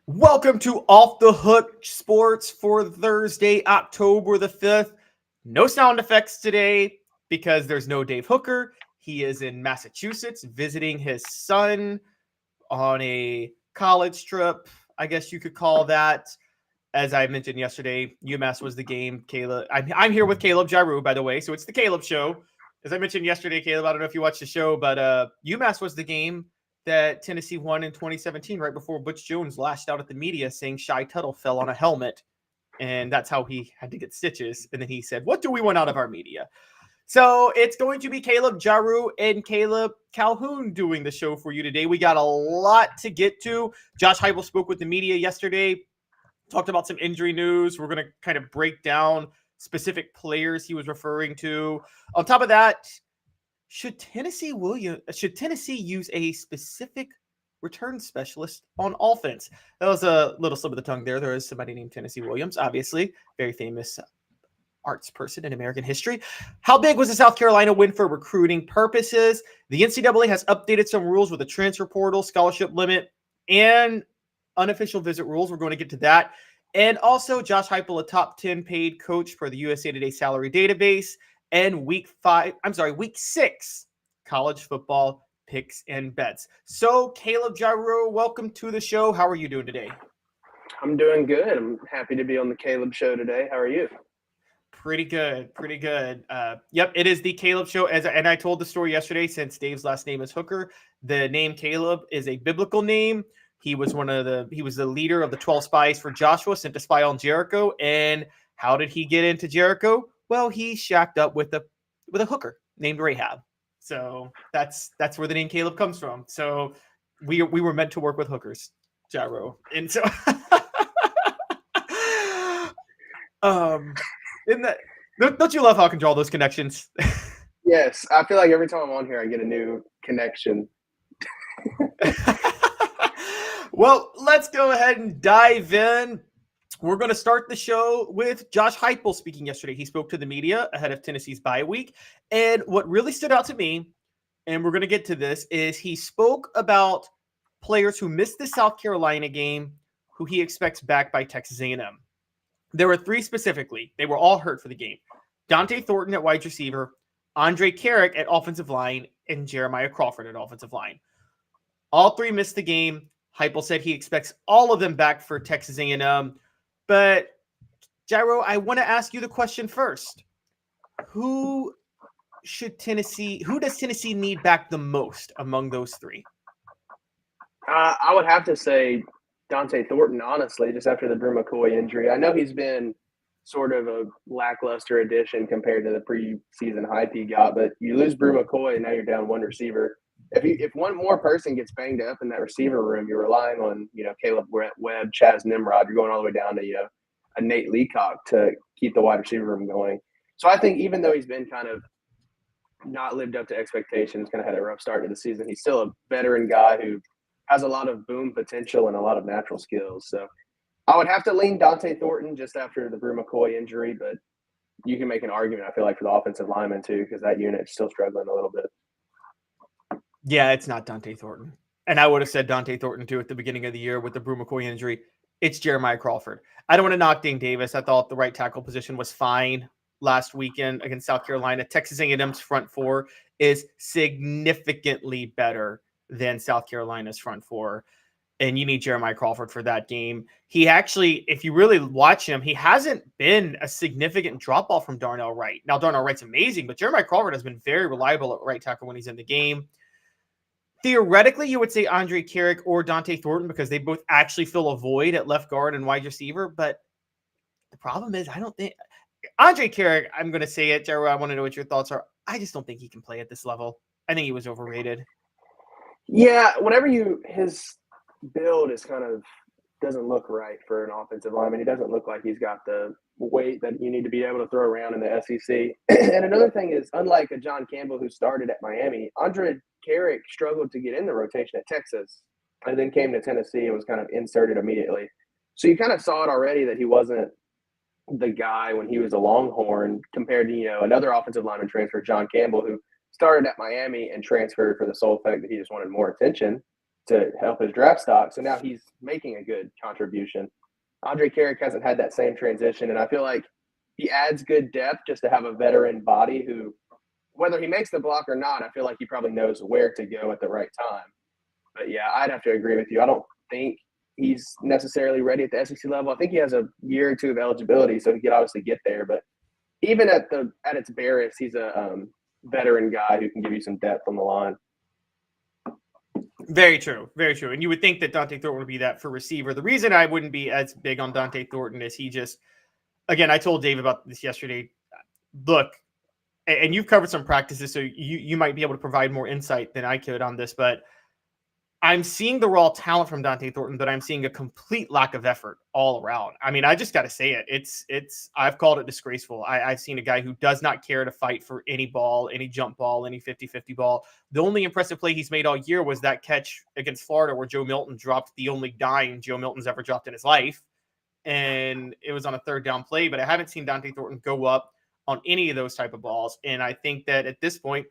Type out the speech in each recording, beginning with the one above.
Welcome to Off the Hook Sports for Thursday, October the 5th. No sound effects today because there's no Dave Hooker. He is in Massachusetts visiting his son on a college trip, I guess you could call that. As I mentioned yesterday, UMass was the game. Caleb, I'm here with Caleb Jarreau, by the way, so it's the Caleb Show. As I mentioned yesterday, Caleb, I don't know if you watched the show, but UMass was the game that Tennessee won in 2017, right before Butch Jones lashed out at the media saying Shy Tuttle fell on a helmet, and that's how he had to get stitches. And then he said, "What do we want out of our media?" So it's going to be Caleb Jarreau and Caleb Calhoun doing the show for you today. We got a lot to get to. Josh Heupel spoke with the media yesterday, talked about some injury news. We're going to kind of break down specific players he was referring to. On top of that, should Tennessee use a specific return specialist on offense? That was a little slip of the tongue there. There is somebody named Tennessee Williams, obviously, very famous arts person in American history. How big was the South Carolina win for recruiting purposes? The NCAA has updated some rules with the transfer portal, scholarship limit, and unofficial visit rules. We're going to get to that. And also Josh Heupel, a top 10 paid coach for the USA Today salary database, and week 6 college football picks and bets. So Caleb Jarreau, welcome to the show. How are you doing today? I'm doing good. I'm happy to be on the Caleb Show today. How are you? Pretty good. Yep, it is the Caleb Show. And I told the story yesterday, since Dave's last name is Hooker, the name Caleb is a biblical name. He was the leader of the 12 spies for Joshua, sent to spy on Jericho. And how did he get into Jericho? Well, he shacked up with a hooker named Rahab. So that's where the name Caleb comes from. So we were meant to work with hookers, Jarreau. And so isn't that, don't you love how I can draw those connections? Yes, I feel like every time I'm on here, I get a new connection. Well, let's go ahead and dive in. We're going to start the show with Josh Heupel speaking yesterday. He spoke to the media ahead of Tennessee's bye week. And what really stood out to me, and we're going to get to this, is he spoke about players who missed the South Carolina game who he expects back by Texas A&M. There were 3 specifically. They were all hurt for the game. Dante Thornton at wide receiver, Andre Carrick at offensive line, and Jeremiah Crawford at offensive line. All 3 missed the game. Heupel said he expects all of them back for Texas A&M. But, Jarreau, I want to ask you the question first. Who does Tennessee need back the most among those 3? I would have to say Dante Thornton, honestly, just after the Brew McCoy injury. I know he's been sort of a lackluster addition compared to the preseason hype he got, but you lose Brew McCoy and now you're down one receiver. If one more person gets banged up in that receiver room, you're relying on, Caleb Webb, Chaz Nimrod. You're going all the way down to, a Nate Leacock to keep the wide receiver room going. So I think even though he's been kind of not lived up to expectations, kind of had a rough start to the season, he's still a veteran guy who has a lot of boom potential and a lot of natural skills. So I would have to lean Dante Thornton just after the Brew McCoy injury, but you can make an argument, I feel like, for the offensive lineman too, because that unit's still struggling a little bit. Yeah, it's not Dante Thornton. And I would have said Dante Thornton too at the beginning of the year with the Brew McCoy injury. It's Jeremiah Crawford. I don't want to knock Dane Davis. I thought the right tackle position was fine last weekend against South Carolina. Texas A&M's front 4 is significantly better than South Carolina's front 4. And you need Jeremiah Crawford for that game. He actually, if you really watch him, he hasn't been a significant drop-off from Darnell Wright. Now, Darnell Wright's amazing, but Jeremiah Crawford has been very reliable at right tackle when he's in the game. Theoretically, you would say Andre Carrick or Dante Thornton because they both actually fill a void at left guard and wide receiver. But the problem is, I don't think Andre Carrick, I'm going to say it, Jarreau, I want to know what your thoughts are. I just don't think he can play at this level. I think he was overrated. Yeah, his build is kind of doesn't look right for an offensive lineman. He doesn't look like he's got the weight that you need to be able to throw around in the SEC. And another thing is, unlike a John Campbell who started at Miami, Andre Carrick struggled to get in the rotation at Texas and then came to Tennessee and was kind of inserted immediately. So you kind of saw it already that he wasn't the guy when he was a Longhorn compared to, another offensive lineman transfer, John Campbell, who started at Miami and transferred for the sole fact that he just wanted more attention. to help his draft stock. So now he's making a good contribution. Andre Carrick hasn't had that same transition, and I feel like he adds good depth just to have a veteran body who, whether he makes the block or not, I feel like he probably knows where to go at the right time. But yeah, I'd have to agree with you. I don't think he's necessarily ready at the SEC level. I think he has a year or two of eligibility, so he could obviously get there. But even at its barest, he's a veteran guy who can give you some depth on the line. Very true. Very true. And you would think that Dante Thornton would be that for receiver. The reason I wouldn't be as big on Dante Thornton is he just, again, I told Dave about this yesterday. Look, and you've covered some practices, so you might be able to provide more insight than I could on this, but I'm seeing the raw talent from Dante Thornton, but I'm seeing a complete lack of effort all around. I mean, I just got to say it. I've called it disgraceful. I've seen a guy who does not care to fight for any ball, any jump ball, any 50-50 ball. The only impressive play he's made all year was that catch against Florida where Joe Milton dropped the only dime Joe Milton's ever dropped in his life. And it was on a third down play, but I haven't seen Dante Thornton go up on any of those type of balls. And I think that at this point,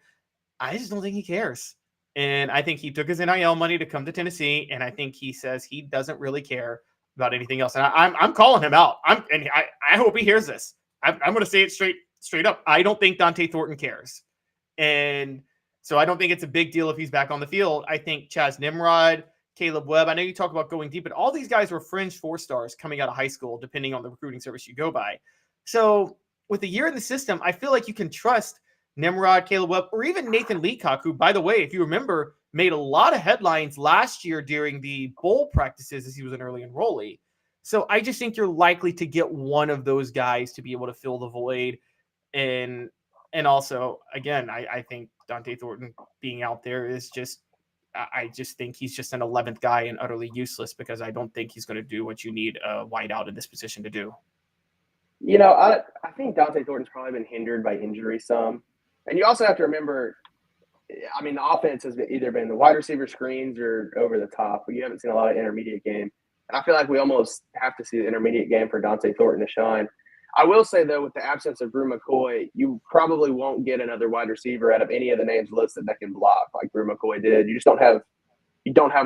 I just don't think he cares. And I think he took his NIL money to come to Tennessee, and I think he says he doesn't really care about anything else. And I'm calling him out. I hope he hears this. I'm going to say it straight up. I don't think Dante Thornton cares, and so I don't think it's a big deal if he's back on the field. I think Chaz Nimrod, Caleb Webb. I know you talk about going deep, but all these guys were fringe 4-stars coming out of high school, depending on the recruiting service you go by. So with a year in the system, I feel like you can trust Nimrod, Caleb Webb, or even Nathan Leacock, who, by the way, if you remember, made a lot of headlines last year during the bowl practices as he was an early enrollee. So I just think you're likely to get one of those guys to be able to fill the void. And also, again, I think Dante Thornton being out there is just, I just think he's just an 11th guy and utterly useless because I don't think he's going to do what you need a wideout in this position to do. You know, I think Dante Thornton's probably been hindered by injury some. And you also have to remember, I mean, the offense has either been the wide receiver screens or over the top, but you haven't seen a lot of intermediate game. And I feel like we almost have to see the intermediate game for Dante Thornton to shine. I will say, though, with the absence of Brew McCoy, you probably won't get another wide receiver out of any of the names listed that can block like Brew McCoy did. You just don't have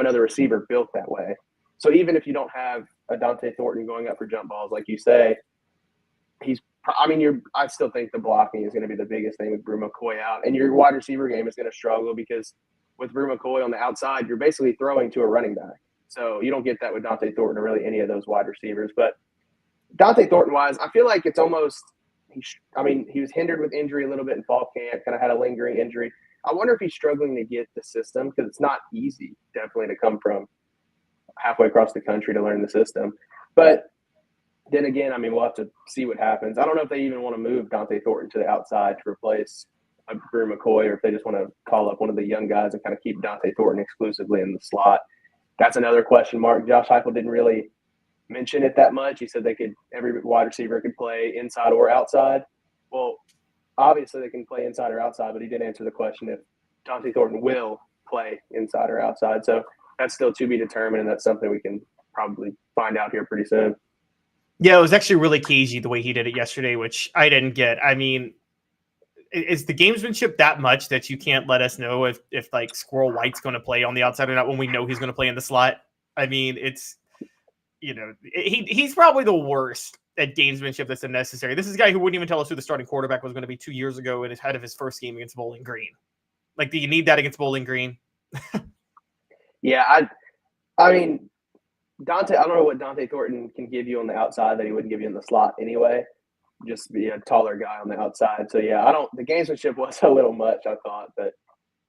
another receiver built that way. So even if you don't have a Dante Thornton going up for jump balls, like you say, I still think the blocking is going to be the biggest thing with Brew McCoy out. And your wide receiver game is going to struggle because with Brew McCoy on the outside, you're basically throwing to a running back. So you don't get that with Dante Thornton or really any of those wide receivers. But Dante Thornton-wise, I feel like it's almost he was hindered with injury a little bit in fall camp, kind of had a lingering injury. I wonder if he's struggling to get the system because it's not easy, definitely, to come from halfway across the country to learn the system. But then again, we'll have to see what happens. I don't know if they even want to move Dante Thornton to the outside to replace Brew McCoy, or if they just want to call up one of the young guys and kind of keep Dante Thornton exclusively in the slot. That's another question mark. Josh Heupel didn't really mention it that much. He said every wide receiver could play inside or outside. Well, obviously they can play inside or outside, but he didn't answer the question if Dante Thornton will play inside or outside. So that's still to be determined, and that's something we can probably find out here pretty soon. Yeah, it was actually really cagey the way he did it yesterday, which I didn't get. I mean, is the gamesmanship that much that you can't let us know if like Squirrel White's going to play on the outside or not when we know he's going to play in the slot? I mean, it's, he's probably the worst at gamesmanship that's unnecessary. This is a guy who wouldn't even tell us who the starting quarterback was going to be 2 years ago in his head of his first game against Bowling Green. Like, do you need that against Bowling Green? Yeah, I mean, I don't know what Dante Thornton can give you on the outside that he wouldn't give you in the slot anyway. Just be a taller guy on the outside. So, yeah, the gamesmanship was a little much, I thought. But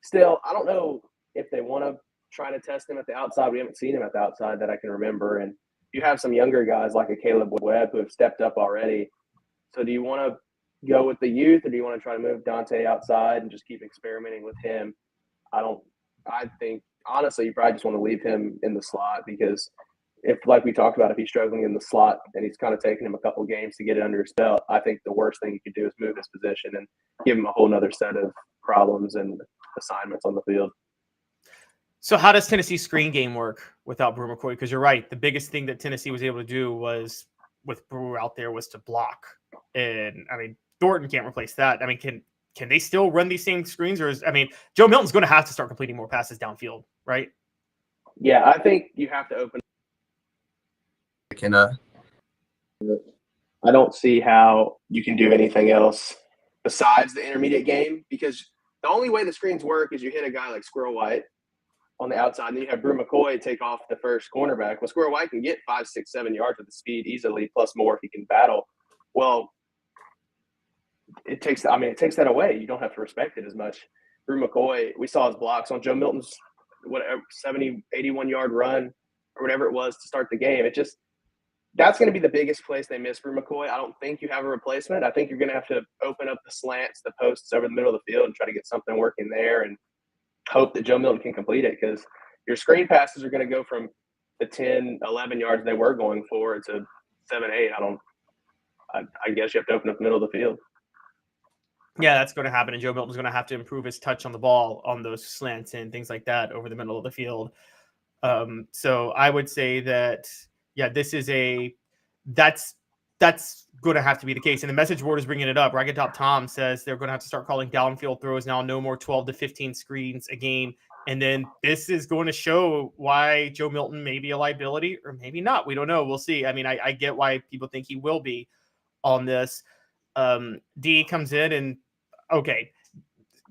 still, I don't know if they want to try to test him at the outside. We haven't seen him at the outside that I can remember. And you have some younger guys like a Caleb Webb who have stepped up already. So do you want to go with the youth, or do you want to try to move Dante outside and just keep experimenting with him? I think, honestly, you probably just want to leave him in the slot because if, like we talked about, if he's struggling in the slot and he's kind of taking him a couple games to get it under his belt, I think the worst thing you could do is move his position and give him a whole nother set of problems and assignments on the field. So how does Tennessee's screen game work without Brew McCoy? Because you're right. The biggest thing that Tennessee was able to do was with Brew out there was to block. And Thornton can't replace that. Can they still run these same screens? Or Joe Milton's going to have to start completing more passes downfield, right? Yeah, I think you have to open. I don't see how you can do anything else besides the intermediate game, because the only way the screens work is you hit a guy like Squirrel White on the outside, and then you have Brew McCoy take off the first cornerback. Well, Squirrel White can get 5, 6, 7 yards with the speed easily, plus more if he can battle. Well, it takes that away. You don't have to respect it as much. Brew McCoy, we saw his blocks on Joe Milton's 70, 81-yard run or whatever it was to start the game. That's going to be the biggest place they miss Brew McCoy. I don't think you have a replacement. I think you're going to have to open up the slants, the posts over the middle of the field and try to get something working there and hope that Joe Milton can complete it, because your screen passes are going to go from the 10, 11 yards they were going for to 7, 8. I guess you have to open up the middle of the field. Yeah, that's going to happen, and Joe Milton's going to have to improve his touch on the ball on those slants and things like that over the middle of the field. So I would say that, yeah, that's going to have to be the case. And the message board is bringing it up. Ragged Top Tom says they're going to have to start calling downfield throws now, no more 12 to 15 screens a game. And then this is going to show why Joe Milton may be a liability or maybe not. We don't know. We'll see. I mean, I get why people think he will be on this. D comes in and, okay,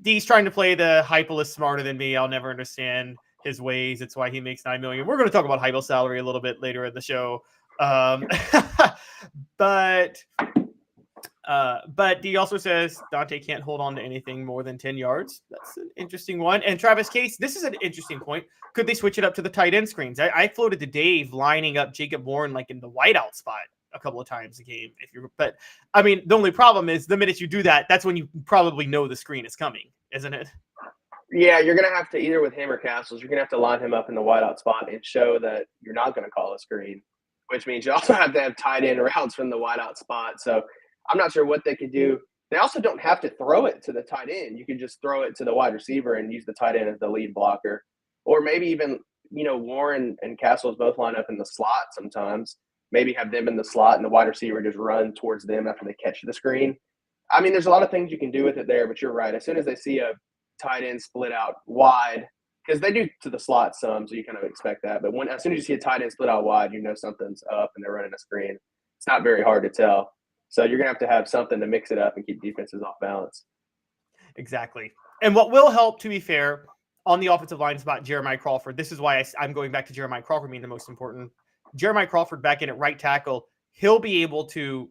D's trying to play the Heupel is smarter than me. I'll never understand his ways. It's why he makes $9 million. We're going to talk about Heupel's salary a little bit later in the show. But D also says Dante can't hold on to anything more than 10 yards. That's an interesting one. And Travis Case, this is an interesting point. Could they switch it up to the tight end screens? I floated to Dave lining up Jacob Warren like in the wideout spot a couple of times a game. But I mean, the only problem is the minute you do that, that's when you probably know the screen is coming, isn't it? Yeah, you're going to have to, either with him or Castles, you're going to have to line him up in the wideout spot and show that you're not going to call a screen, which means you also have to have tight end routes from the wideout spot. So I'm not sure what they could do. They also don't have to throw it to the tight end. You can just throw it to the wide receiver and use the tight end as the lead blocker. Or maybe even, Warren and Castles both line up in the slot sometimes. Maybe have them in the slot and the wide receiver just run towards them after they catch the screen. I mean, there's a lot of things you can do with it there, but you're right. As soon as they see a tight end split out wide, because they do to the slot some, so you kind of expect that. But as soon as you see a tight end split out wide, you know something's up and they're running a screen. It's not very hard to tell. So you're going to have something to mix it up and keep defenses off balance. Exactly. And what will help, to be fair, on the offensive line spot, Jeremiah Crawford. This is why I'm going back to Jeremiah Crawford being the most important. Jeremiah Crawford back in at right tackle, he'll be able to,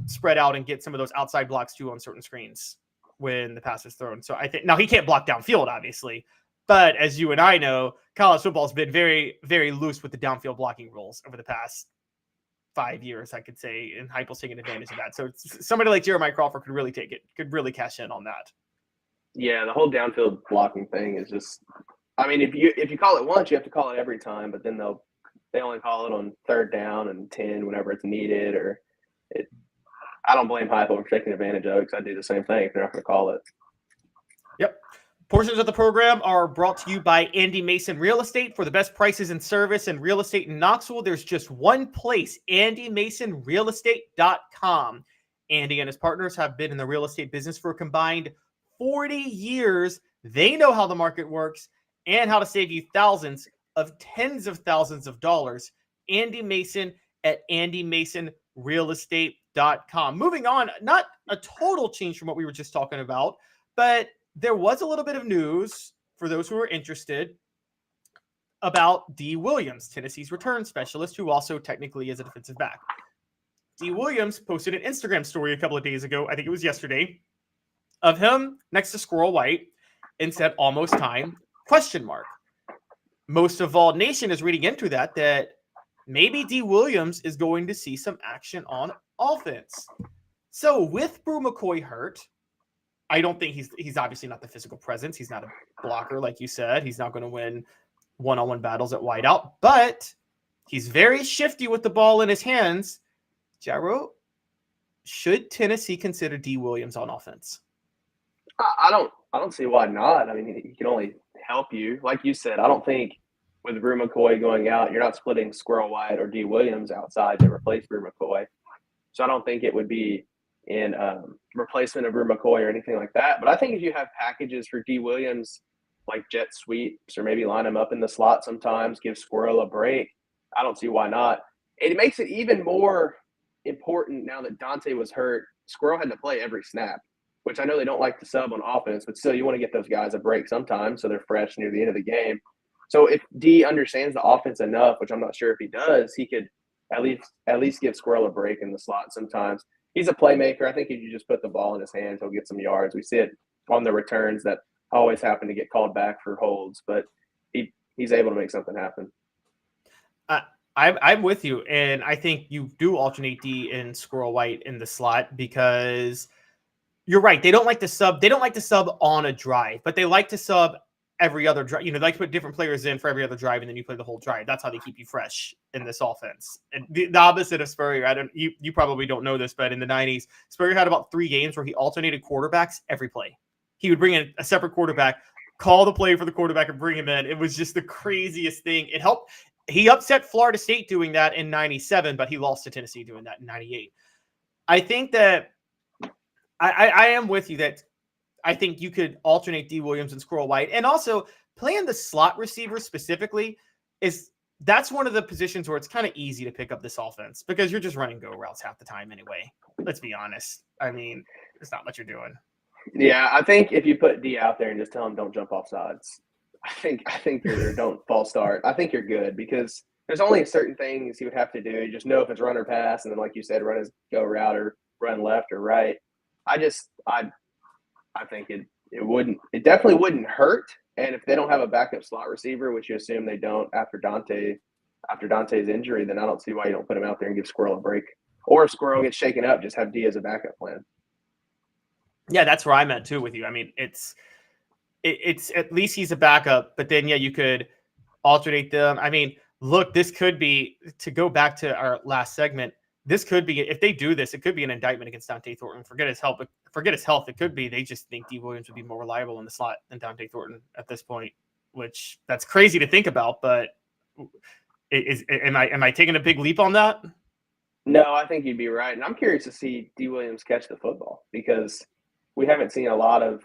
spread out and get some of those outside blocks too on certain screens when the pass is thrown. So I think now he can't block downfield, obviously, but as you and I know, college football has been very, very loose with the downfield blocking rules over the past 5 years, I could say, and Heupel's taking advantage of that. So somebody like Jeremiah Crawford could really cash in on that. Yeah, the whole downfield blocking thing is just, I mean, if you call it once, you have to call it every time, but then they only call it on 3rd down and 10 whenever it's needed. I don't blame Heupel for taking advantage of it, because I do the same thing if they're not going to call it. Yep. Portions of the program are brought to you by Andy Mason Real Estate. For the best prices and service and real estate in Knoxville, there's just one place, andymasonrealestate.com. Andy and his partners have been in the real estate business for a combined 40 years. They know how the market works and how to save you thousands of tens of thousands of dollars. Andy Mason at andymasonrealestate.com. Moving on, not a total change from what we were just talking about, but there was a little bit of news for those who are interested about D. Williams, Tennessee's return specialist, who also technically is a defensive back. D. Williams posted an Instagram story a couple of days ago, I think it was yesterday, of him next to Squirrel White and said, "Almost time, ? Most of Vol Nation is reading into that maybe D. Williams is going to see some action on offense. So with Brew McCoy hurt, I don't think he's obviously not the physical presence. He's not a blocker, like you said. He's not going to win one-on-one battles at wideout, but he's very shifty with the ball in his hands. Jarreau, should Tennessee consider D. Williams on offense? I don't see why not. I mean, he can only help you. Like you said, I don't think with Brew McCoy going out, you're not splitting Squirrel White or D. Williams outside to replace Brew McCoy. So I don't think it would be in replacement of Brew McCoy or anything like that. But I think if you have packages for D. Williams like jet sweeps or maybe line him up in the slot sometimes, give Squirrel a break. I don't see why not. It makes it even more important now that Dante was hurt. Squirrel had to play every snap, which I know they don't like to sub on offense, but still you want to get those guys a break sometimes so they're fresh near the end of the game. So if D understands the offense enough, which I'm not sure if he does, he could at least give Squirrel a break in the slot sometimes. He's a playmaker. I think if you just put the ball in his hands, he'll get some yards. We see it on the returns that always happen to get called back for holds, but he's able to make something happen. I'm with you, and I think you do alternate D and Squirrel White in the slot because you're right. They don't like to sub. They don't like to sub on a drive, but they like to sub every other drive. They like to put different players in for every other drive, and then you play the whole drive. That's how they keep you fresh in this offense. And the opposite of Spurrier, you probably don't know this, but in the 90s, Spurrier had about 3 games where he alternated quarterbacks every play. He would bring in a separate quarterback, call the play for the quarterback, and bring him in. It was just the craziest thing. It helped. He upset Florida State doing that in 97, but he lost to Tennessee doing that in 98. I think that I am with you that I think you could alternate D. Williams and Squirrel White. And also playing the slot receiver specifically that's one of the positions where it's kind of easy to pick up this offense because you're just running go routes half the time anyway. Let's be honest. I mean, it's not what you're doing. Yeah, I think if you put D out there and just tell him don't jump off sides, I think you're don't false start. I think you're good because there's only certain things he would have to do. You just know if it's run or pass, and then like you said, run his go route or run left or right. I think it definitely wouldn't hurt. And if they don't have a backup slot receiver, which you assume they don't after Dante's injury, then I don't see why you don't put him out there and give Squirrel a break. Or if Squirrel gets shaken up, just have D as a backup plan. Yeah, that's where I'm at too with you. I mean, it's at least he's a backup, but then you could alternate them. I mean, look, this could be, to go back to our last segment, this could be, if they do this, it could be an indictment against Dante Thornton. Forget his health. It could be they just think D. Williams would be more reliable in the slot than Dante Thornton at this point, which that's crazy to think about. But am I taking a big leap on that? No, I think you'd be right. And I'm curious to see D. Williams catch the football because we haven't seen a lot of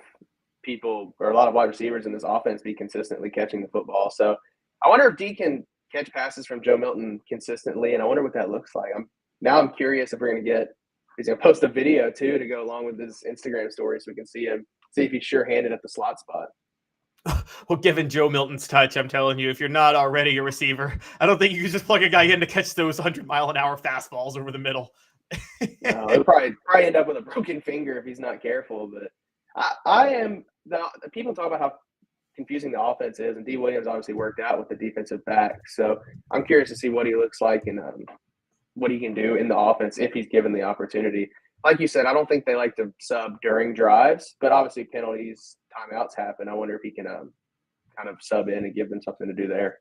people or a lot of wide receivers in this offense be consistently catching the football. So I wonder if D can catch passes from Joe Milton consistently, and I wonder what that looks like. I'm curious if we're going to get – he's going to post a video, too, to go along with his Instagram story so we can see if he's sure-handed at the slot spot. Well, given Joe Milton's touch, I'm telling you, if you're not already a receiver, I don't think you can just plug a guy in to catch those 100-mile-an-hour fastballs over the middle. No, he'll probably end up with a broken finger if he's not careful. But I am – people talk about how confusing the offense is, and D. Williams obviously worked out with the defensive back. So I'm curious to see what he looks like and what he can do in the offense if he's given the opportunity. Like you said, I don't think they like to sub during drives, but obviously penalties, timeouts happen. I wonder if he can kind of sub in and give them something to do there.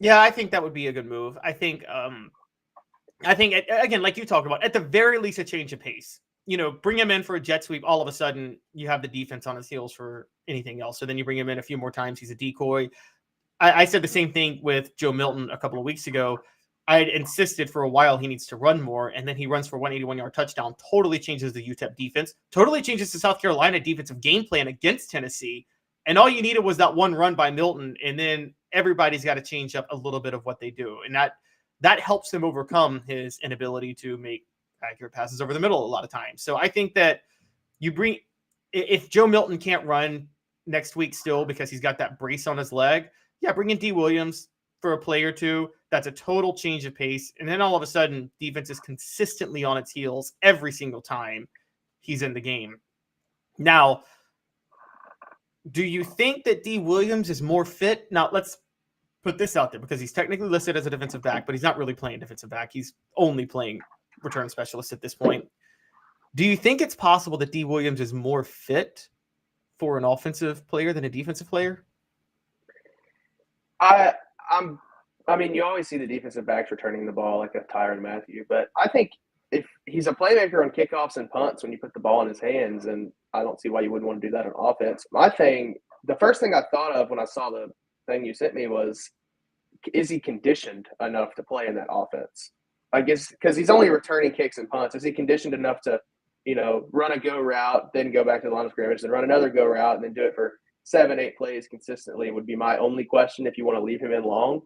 Yeah, I think that would be a good move. I think again, like you talked about, at the very least, a change of pace. Bring him in for a jet sweep. All of a sudden, you have the defense on his heels for anything else. So then you bring him in a few more times. He's a decoy. I said the same thing with Joe Milton a couple of weeks ago. I had insisted for a while he needs to run more, and then he runs for 181-yard touchdown. Totally changes the UTEP defense. Totally changes the South Carolina defensive game plan against Tennessee. And all you needed was that one run by Milton, and then everybody's got to change up a little bit of what they do. And that helps him overcome his inability to make accurate passes over the middle a lot of times. So I think that if Joe Milton can't run next week still because he's got that brace on his leg, bring in D. Williams for a play or two. That's a total change of pace. And then all of a sudden, defense is consistently on its heels every single time he's in the game. Now, do you think that D. Williams is more fit? Now, let's put this out there because he's technically listed as a defensive back, but he's not really playing defensive back. He's only playing return specialist at this point. Do you think it's possible that D. Williams is more fit for an offensive player than a defensive player? I mean, you always see the defensive backs returning the ball like a Tyrann Mathieu, but I think if he's a playmaker on kickoffs and punts when you put the ball in his hands, and I don't see why you wouldn't want to do that on offense. The first thing I thought of when I saw the thing you sent me was, is he conditioned enough to play in that offense? I guess because he's only returning kicks and punts. Is he conditioned enough to, run a go route, then go back to the line of scrimmage, then run another go route, and then do it for 7, 8 plays consistently would be my only question if you want to leave him in long.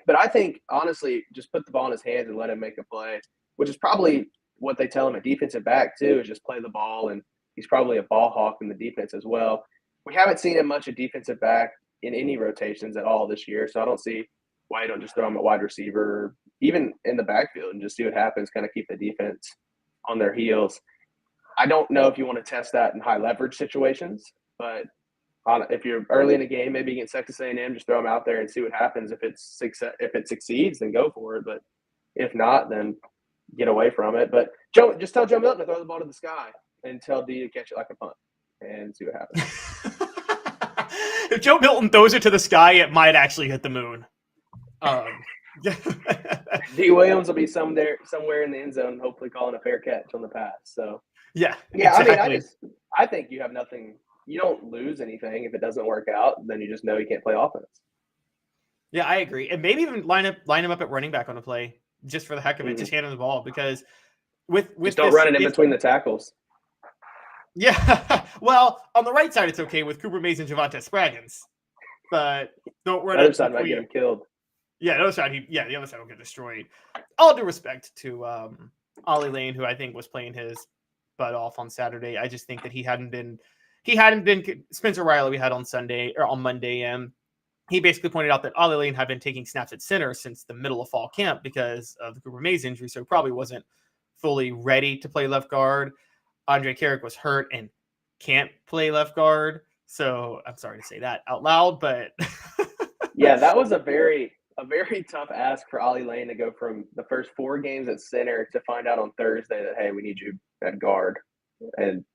But I think, honestly, just put the ball in his hands and let him make a play, which is probably what they tell him at defensive back, too, is just play the ball. And he's probably a ball hawk in the defense as well. We haven't seen him much at defensive back in any rotations at all this year, so I don't see why you don't just throw him at wide receiver, or even in the backfield, and just see what happens, kind of keep the defense on their heels. I don't know if you want to test that in high leverage situations, but if you're early in a game, maybe against Texas A&M, just throw them out there and see what happens. If it succeeds, then go for it. But if not, then get away from it. But just tell Joe Milton to throw the ball to the sky and tell D to catch it like a punt and see what happens. If Joe Milton throws it to the sky, it might actually hit the moon. D. Williams will be somewhere in the end zone, hopefully calling a fair catch on the pass. So yeah, exactly. I mean, I think you have nothing. You don't lose anything if it doesn't work out. Then you just know you can't play offense. Yeah, I agree, and maybe even line him up at running back on a play just for the heck of it, just hand him the ball, because with just don't run it in between the tackles. Yeah, well, on the right side it's okay with Cooper Mays and Javonte Spraggins, but don't run the other it side might get him killed. Yeah, the other side will get destroyed. All due respect to Ollie Lane, who I think was playing his butt off on Saturday. I just think that he hadn't been Spencer Riley we had on Monday, and he basically pointed out that Ollie Lane had been taking snaps at center since the middle of fall camp because of the Cooper Mays injury, so he probably wasn't fully ready to play left guard. Andre Carrick was hurt and can't play left guard, so I'm sorry to say that out loud, but yeah, that was a very tough ask for Ollie Lane to go from the first 4 games at center to find out on Thursday that, hey, we need you at guard. And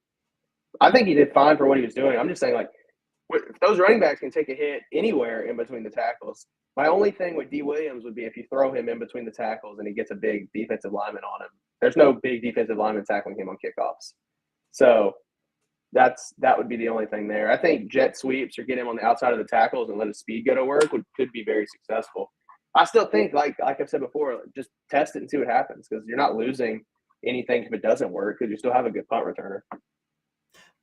I think he did fine for what he was doing. I'm just saying, like, if those running backs can take a hit anywhere in between the tackles. My only thing with D. Williams would be if you throw him in between the tackles and he gets a big defensive lineman on him. There's no big defensive lineman tackling him on kickoffs. So that would be the only thing there. I think jet sweeps or get him on the outside of the tackles and let his speed go to work could be very successful. I still think, like I've said before, just test it and see what happens, because you're not losing anything if it doesn't work, because you still have a good punt returner.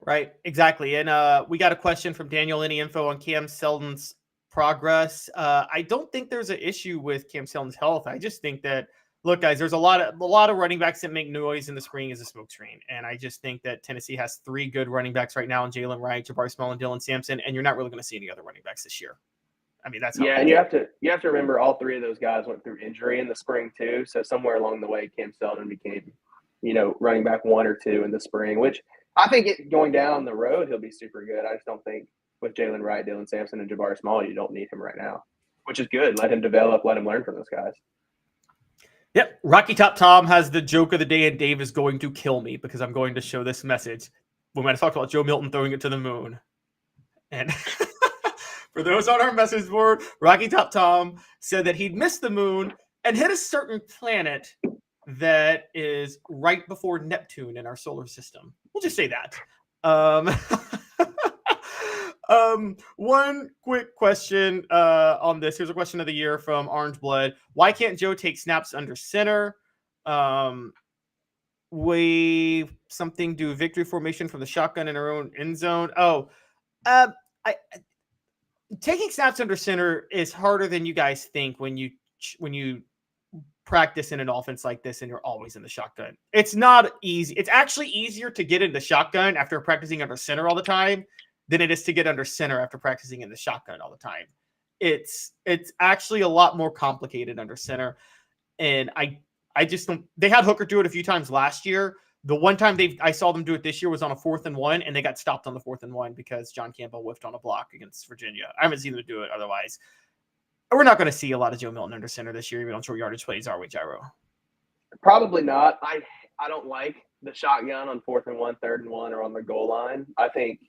Right, exactly. And we got a question from Daniel. Any info on Cam Seldon's progress? I don't think there's an issue with Cam Seldon's health. I just think that, look, guys, there's a lot of running backs that make noise in the spring as a smokescreen. And I just think that Tennessee has 3 good running backs right now in Jalen Wright, Jabari Small, and Dylan Sampson, and you're not really going to see any other running backs this year. I mean, that's and you have to remember all 3 of those guys went through injury in the spring too. So somewhere along the way, Cam Seldon became, running back 1 or 2 in the spring, which I think going down the road, he'll be super good. I just don't think with Jalen Wright, Dylan Sampson, and Jabari Small, you don't need him right now, which is good. Let him develop, let him learn from those guys. Yep. Rocky Top Tom has the joke of the day, and Dave is going to kill me because I'm going to show this message when I talked about Joe Milton throwing it to the moon. And for those on our message board, Rocky Top Tom said that he'd missed the moon and hit a certain planet that is right before Neptune in our solar system. We'll just say that. One quick question on this. Here's a question of the year from Orange Blood. Why can't Joe take snaps under center? Wave something, do victory formation from the shotgun in our own end zone. Taking snaps under center is harder than you guys think when you practice in an offense like this and you're always in the shotgun. It's not easy. It's actually easier to get into shotgun after practicing under center all the time than it is to get under center after practicing in the shotgun all the time. It's actually a lot more complicated under center. And I just don't. They had Hooker do it a few times last year. The one time I saw them do it this year was on a 4th and 1, and they got stopped on the 4th and 1 because John Campbell whiffed on a block against Virginia. I haven't seen them do it otherwise. We're not going to see a lot of Joe Milton under center this year, even on short yardage plays, are we, Jarreau? Probably not. I don't like the shotgun on 4th and 1, 3rd and 1, or on the goal line. I think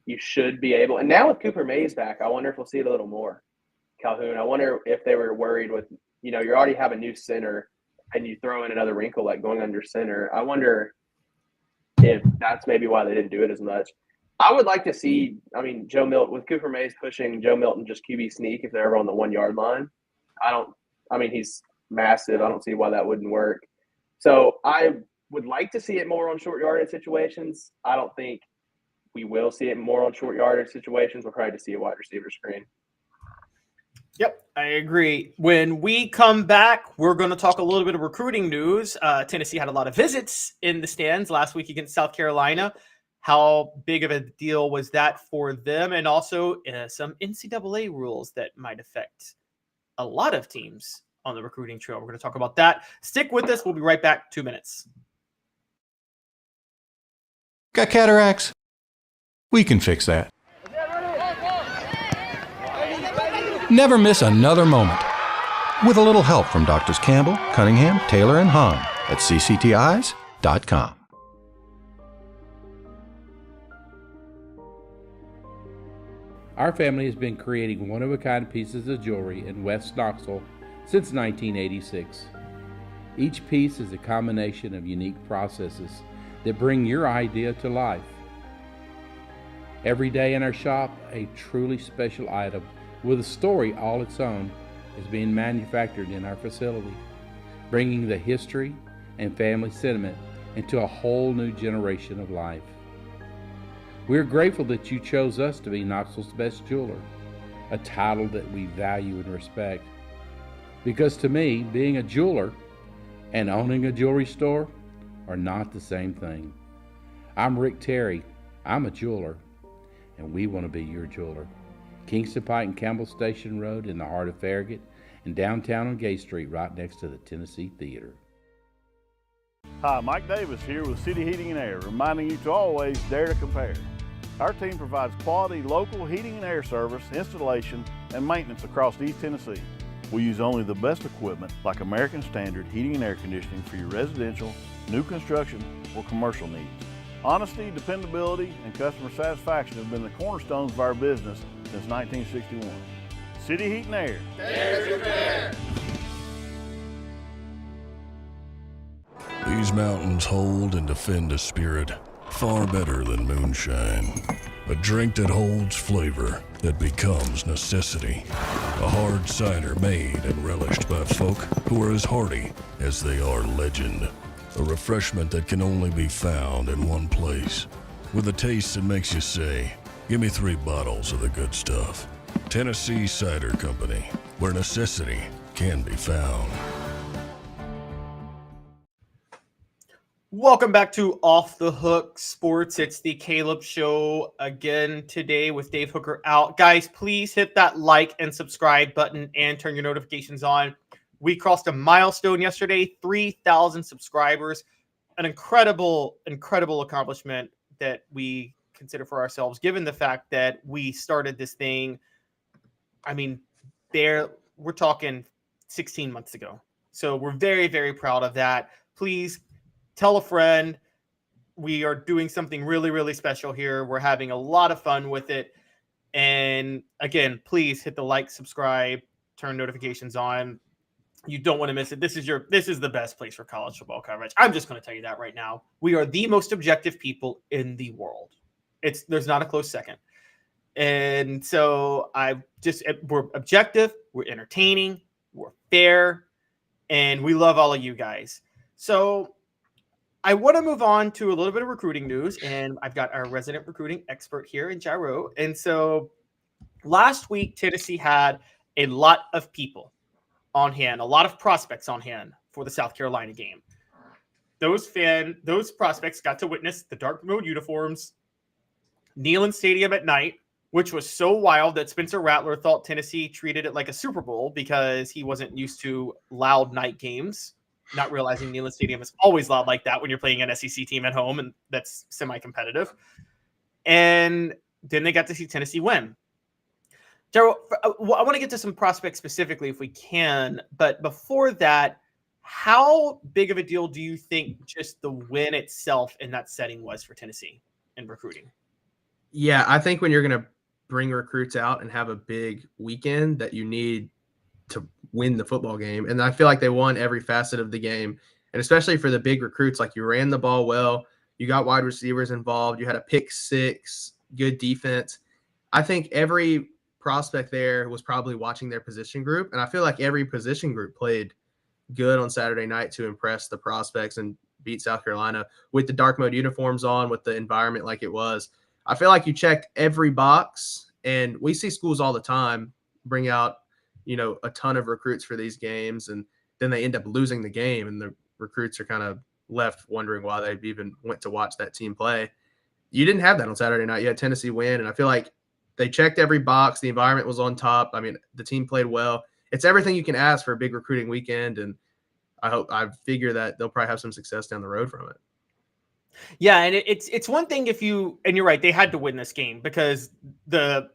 you should be able. And now with Cooper Mays back, I wonder if we'll see it a little more. Calhoun, I wonder if they were worried with, you already have a new center and you throw in another wrinkle like going under center. I wonder if that's maybe why they didn't do it as much. I would like to see, Joe Milton, with Cooper Mays pushing Joe Milton just QB sneak if they're ever on the 1 yard line. He's massive. I don't see why that wouldn't work. So I would like to see it more on short yardage situations. I don't think we will see it more on short yardage situations. We'll probably just see a wide receiver screen. Yep, I agree. When we come back, we're going to talk a little bit of recruiting news. Tennessee had a lot of visits in the stands last week against South Carolina. How big of a deal was that for them? And also some NCAA rules that might affect a lot of teams on the recruiting trail. We're going to talk about that. Stick with us. We'll be right back. 2 minutes. Got cataracts? We can fix that. Never miss another moment. With a little help from Doctors Campbell, Cunningham, Taylor, and Hahn at ccti's.com. Our family has been creating one-of-a-kind pieces of jewelry in West Knoxville since 1986. Each piece is a combination of unique processes that bring your idea to life. Every day in our shop, a truly special item with a story all its own is being manufactured in our facility, bringing the history and family sentiment into a whole new generation of life. We're grateful that you chose us to be Knoxville's best jeweler, a title that we value and respect. Because to me, being a jeweler and owning a jewelry store are not the same thing. I'm Rick Terry, I'm a jeweler, and we want to be your jeweler. Kingston Pike and Campbell Station Road in the heart of Farragut, and downtown on Gay Street right next to the Tennessee Theater. Hi, Mike Davis here with City Heating and Air, reminding you to always dare to compare. Our team provides quality local heating and air service, installation, and maintenance across East Tennessee. We use only the best equipment like American Standard heating and air conditioning for your residential, new construction, or commercial needs. Honesty, dependability, and customer satisfaction have been the cornerstones of our business since 1961. City Heat and Air. Dare to compare. These mountains hold and defend a spirit far better than moonshine. A drink that holds flavor that becomes necessity. A hard cider made and relished by folk who are as hearty as they are legend. A refreshment that can only be found in one place. With a taste that makes you say, give me 3 bottles of the good stuff. Tennessee Cider Company, where necessity can be found. Welcome back to Off the Hook Sports. It's the Caleb Show again today with Dave Hooker out. Guys, please hit that like and subscribe button and turn your notifications on. We crossed a milestone yesterday, 3,000 subscribers. An incredible, incredible accomplishment that we consider for ourselves, given the fact that we started this thing, we're talking 16 months ago. So we're very, very proud of that. Please tell a friend. We are doing something really, really special here. We're having a lot of fun with it. And again, please hit the like, subscribe, turn notifications on. You don't want to miss it. This is the best place for college football coverage. I'm just going to tell you that right now. We are the most objective people in the world. There's not a close second. And so we're objective, we're entertaining, we're fair, and we love all of you guys. So I want to move on to a little bit of recruiting news, and I've got our resident recruiting expert here in Jarreau. And so last week, Tennessee had a lot of people on hand, a lot of prospects on hand for the South Carolina game. Those prospects got to witness the dark mode uniforms, Neyland Stadium at night, which was so wild that Spencer Rattler thought Tennessee treated it like a Super Bowl because he wasn't used to loud night games, not realizing Neyland Stadium is always loud like that when you're playing an SEC team at home, and that's semi-competitive. And then they got to see Tennessee win. Jarreau, I want to get to some prospects specifically if we can, but before that, how big of a deal do you think just the win itself in that setting was for Tennessee in recruiting? Yeah, I think when you're going to bring recruits out and have a big weekend, that you need to win the football game. And I feel like they won every facet of the game. And especially for the big recruits, like you ran the ball well, you got wide receivers involved, you had a pick six, good defense. I think every prospect there was probably watching their position group. And I feel like every position group played good on Saturday night to impress the prospects and beat South Carolina with the dark mode uniforms on, with the environment like it was. I feel like you checked every box, and we see schools all the time bring out, a ton of recruits for these games, and then they end up losing the game, and the recruits are kind of left wondering why they even went to watch that team play. You didn't have that on Saturday night. You had Tennessee win, and I feel like they checked every box. The environment was on top. I mean, the team played well. It's everything you can ask for a big recruiting weekend, and I figure that they'll probably have some success down the road from it. Yeah, and it's one thing and you're right, they had to win this game because the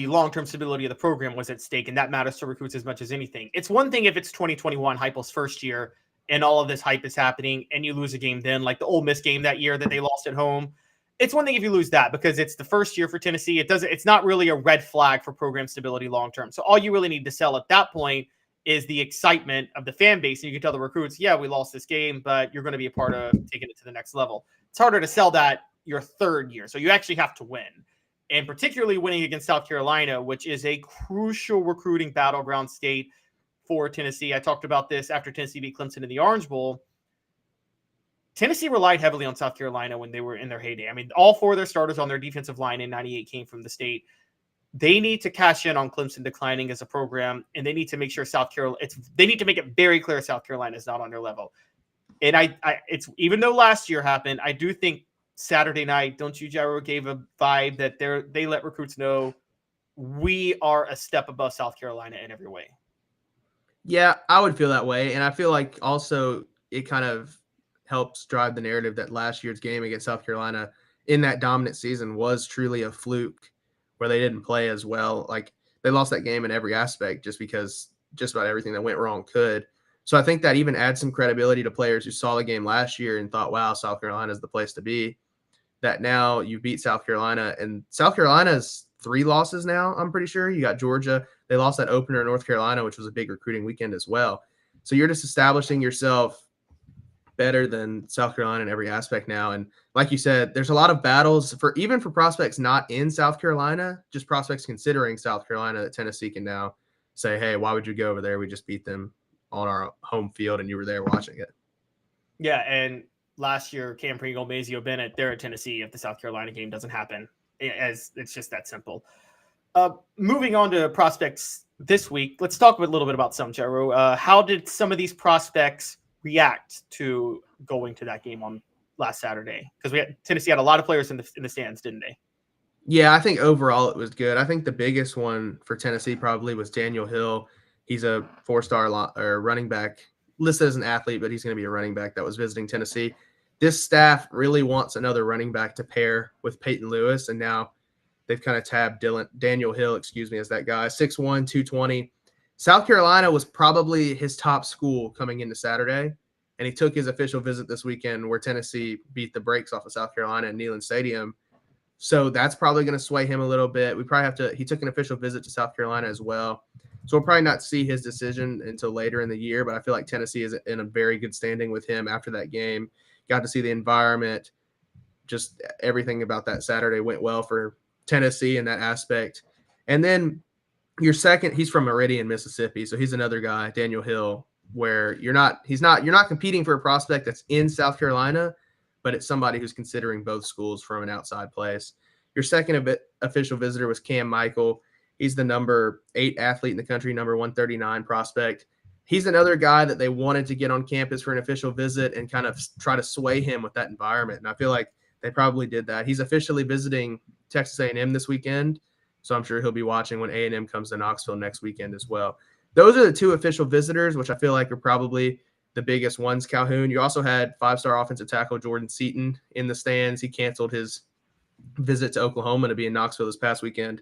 long-term stability of the program was at stake, and that matters to recruits as much as anything. It's one thing if it's 2021, Heupel's first year, and all of this hype is happening, and you lose a game then, like the Ole Miss game that year that they lost at home. It's one thing if you lose that because it's the first year for Tennessee. It's not really a red flag for program stability long-term. So all you really need to sell at that point is the excitement of the fan base. And you can tell the recruits, yeah, we lost this game, but you're going to be a part of taking it to the next level. It's harder to sell that your third year. So you actually have to win. And particularly winning against South Carolina, which is a crucial recruiting battleground state for Tennessee. I talked about this after Tennessee beat Clemson in the Orange Bowl. Tennessee relied heavily on South Carolina when they were in their heyday. I mean, all four of their starters on their defensive line in 98 came from the state. They need to cash in on Clemson declining as a program, and they need to make sure they need to make it very clear South Carolina is not on their level. And it's even though last year happened, I do think Saturday night, don't you, Jarreau, gave a vibe that they let recruits know we are a step above South Carolina in every way. Yeah, I would feel that way. And I feel like also it kind of helps drive the narrative that last year's game against South Carolina in that dominant season was truly a fluke where they didn't play as well. Like they lost that game in every aspect just because just about everything that went wrong could. So I think that even adds some credibility to players who saw the game last year and thought, wow, South Carolina is the place to be. That now you beat South Carolina, and South Carolina's 3 losses now, I'm pretty sure. You got Georgia. They lost that opener in North Carolina, which was a big recruiting weekend as well. So you're just establishing yourself better than South Carolina in every aspect now. And like you said, there's a lot of battles even for prospects not in South Carolina, just prospects considering South Carolina, that Tennessee can now say, hey, why would you go over there? We just beat them on our home field and you were there watching it. Yeah, and last year, Cam Pringle, Mazio Bennett, they're at Tennessee if the South Carolina game doesn't happen. It's just that simple. Moving on to prospects this week, let's talk a little bit about some, Jarreau. How did some of these prospects react to going to that game on last Saturday? Because Tennessee had a lot of players in the stands, didn't they? Yeah, I think overall it was good. I think the biggest one for Tennessee probably was Daniel Hill. He's a 4-star running back, listed as an athlete, but he's going to be a running back that was visiting Tennessee. This staff really wants another running back to pair with Peyton Lewis, and now they've kind of tabbed Daniel Hill, as that guy, 6'1", 220. South Carolina was probably his top school coming into Saturday, and he took his official visit this weekend where Tennessee beat the brakes off of South Carolina at Neyland Stadium. So that's probably going to sway him a little bit. He took an official visit to South Carolina as well. So we'll probably not see his decision until later in the year, but I feel like Tennessee is in a very good standing with him after that game. Got to see the environment. Just everything about that Saturday went well for Tennessee in that aspect. And then your second, he's from Meridian, Mississippi. So he's another guy, Daniel Hill, where you're not competing for a prospect that's in South Carolina, but it's somebody who's considering both schools from an outside place. Your second official visitor was Cam Michael. He's the number 8 athlete in the country, number 139 prospect. He's another guy that they wanted to get on campus for an official visit and kind of try to sway him with that environment. And I feel like they probably did that. He's officially visiting Texas A&M this weekend, so I'm sure he'll be watching when A&M comes to Knoxville next weekend as well. Those are the 2 official visitors, which I feel like are probably the biggest ones. Calhoun. You also had 5-star offensive tackle Jordan Seaton in the stands. He canceled his visit to Oklahoma to be in Knoxville this past weekend.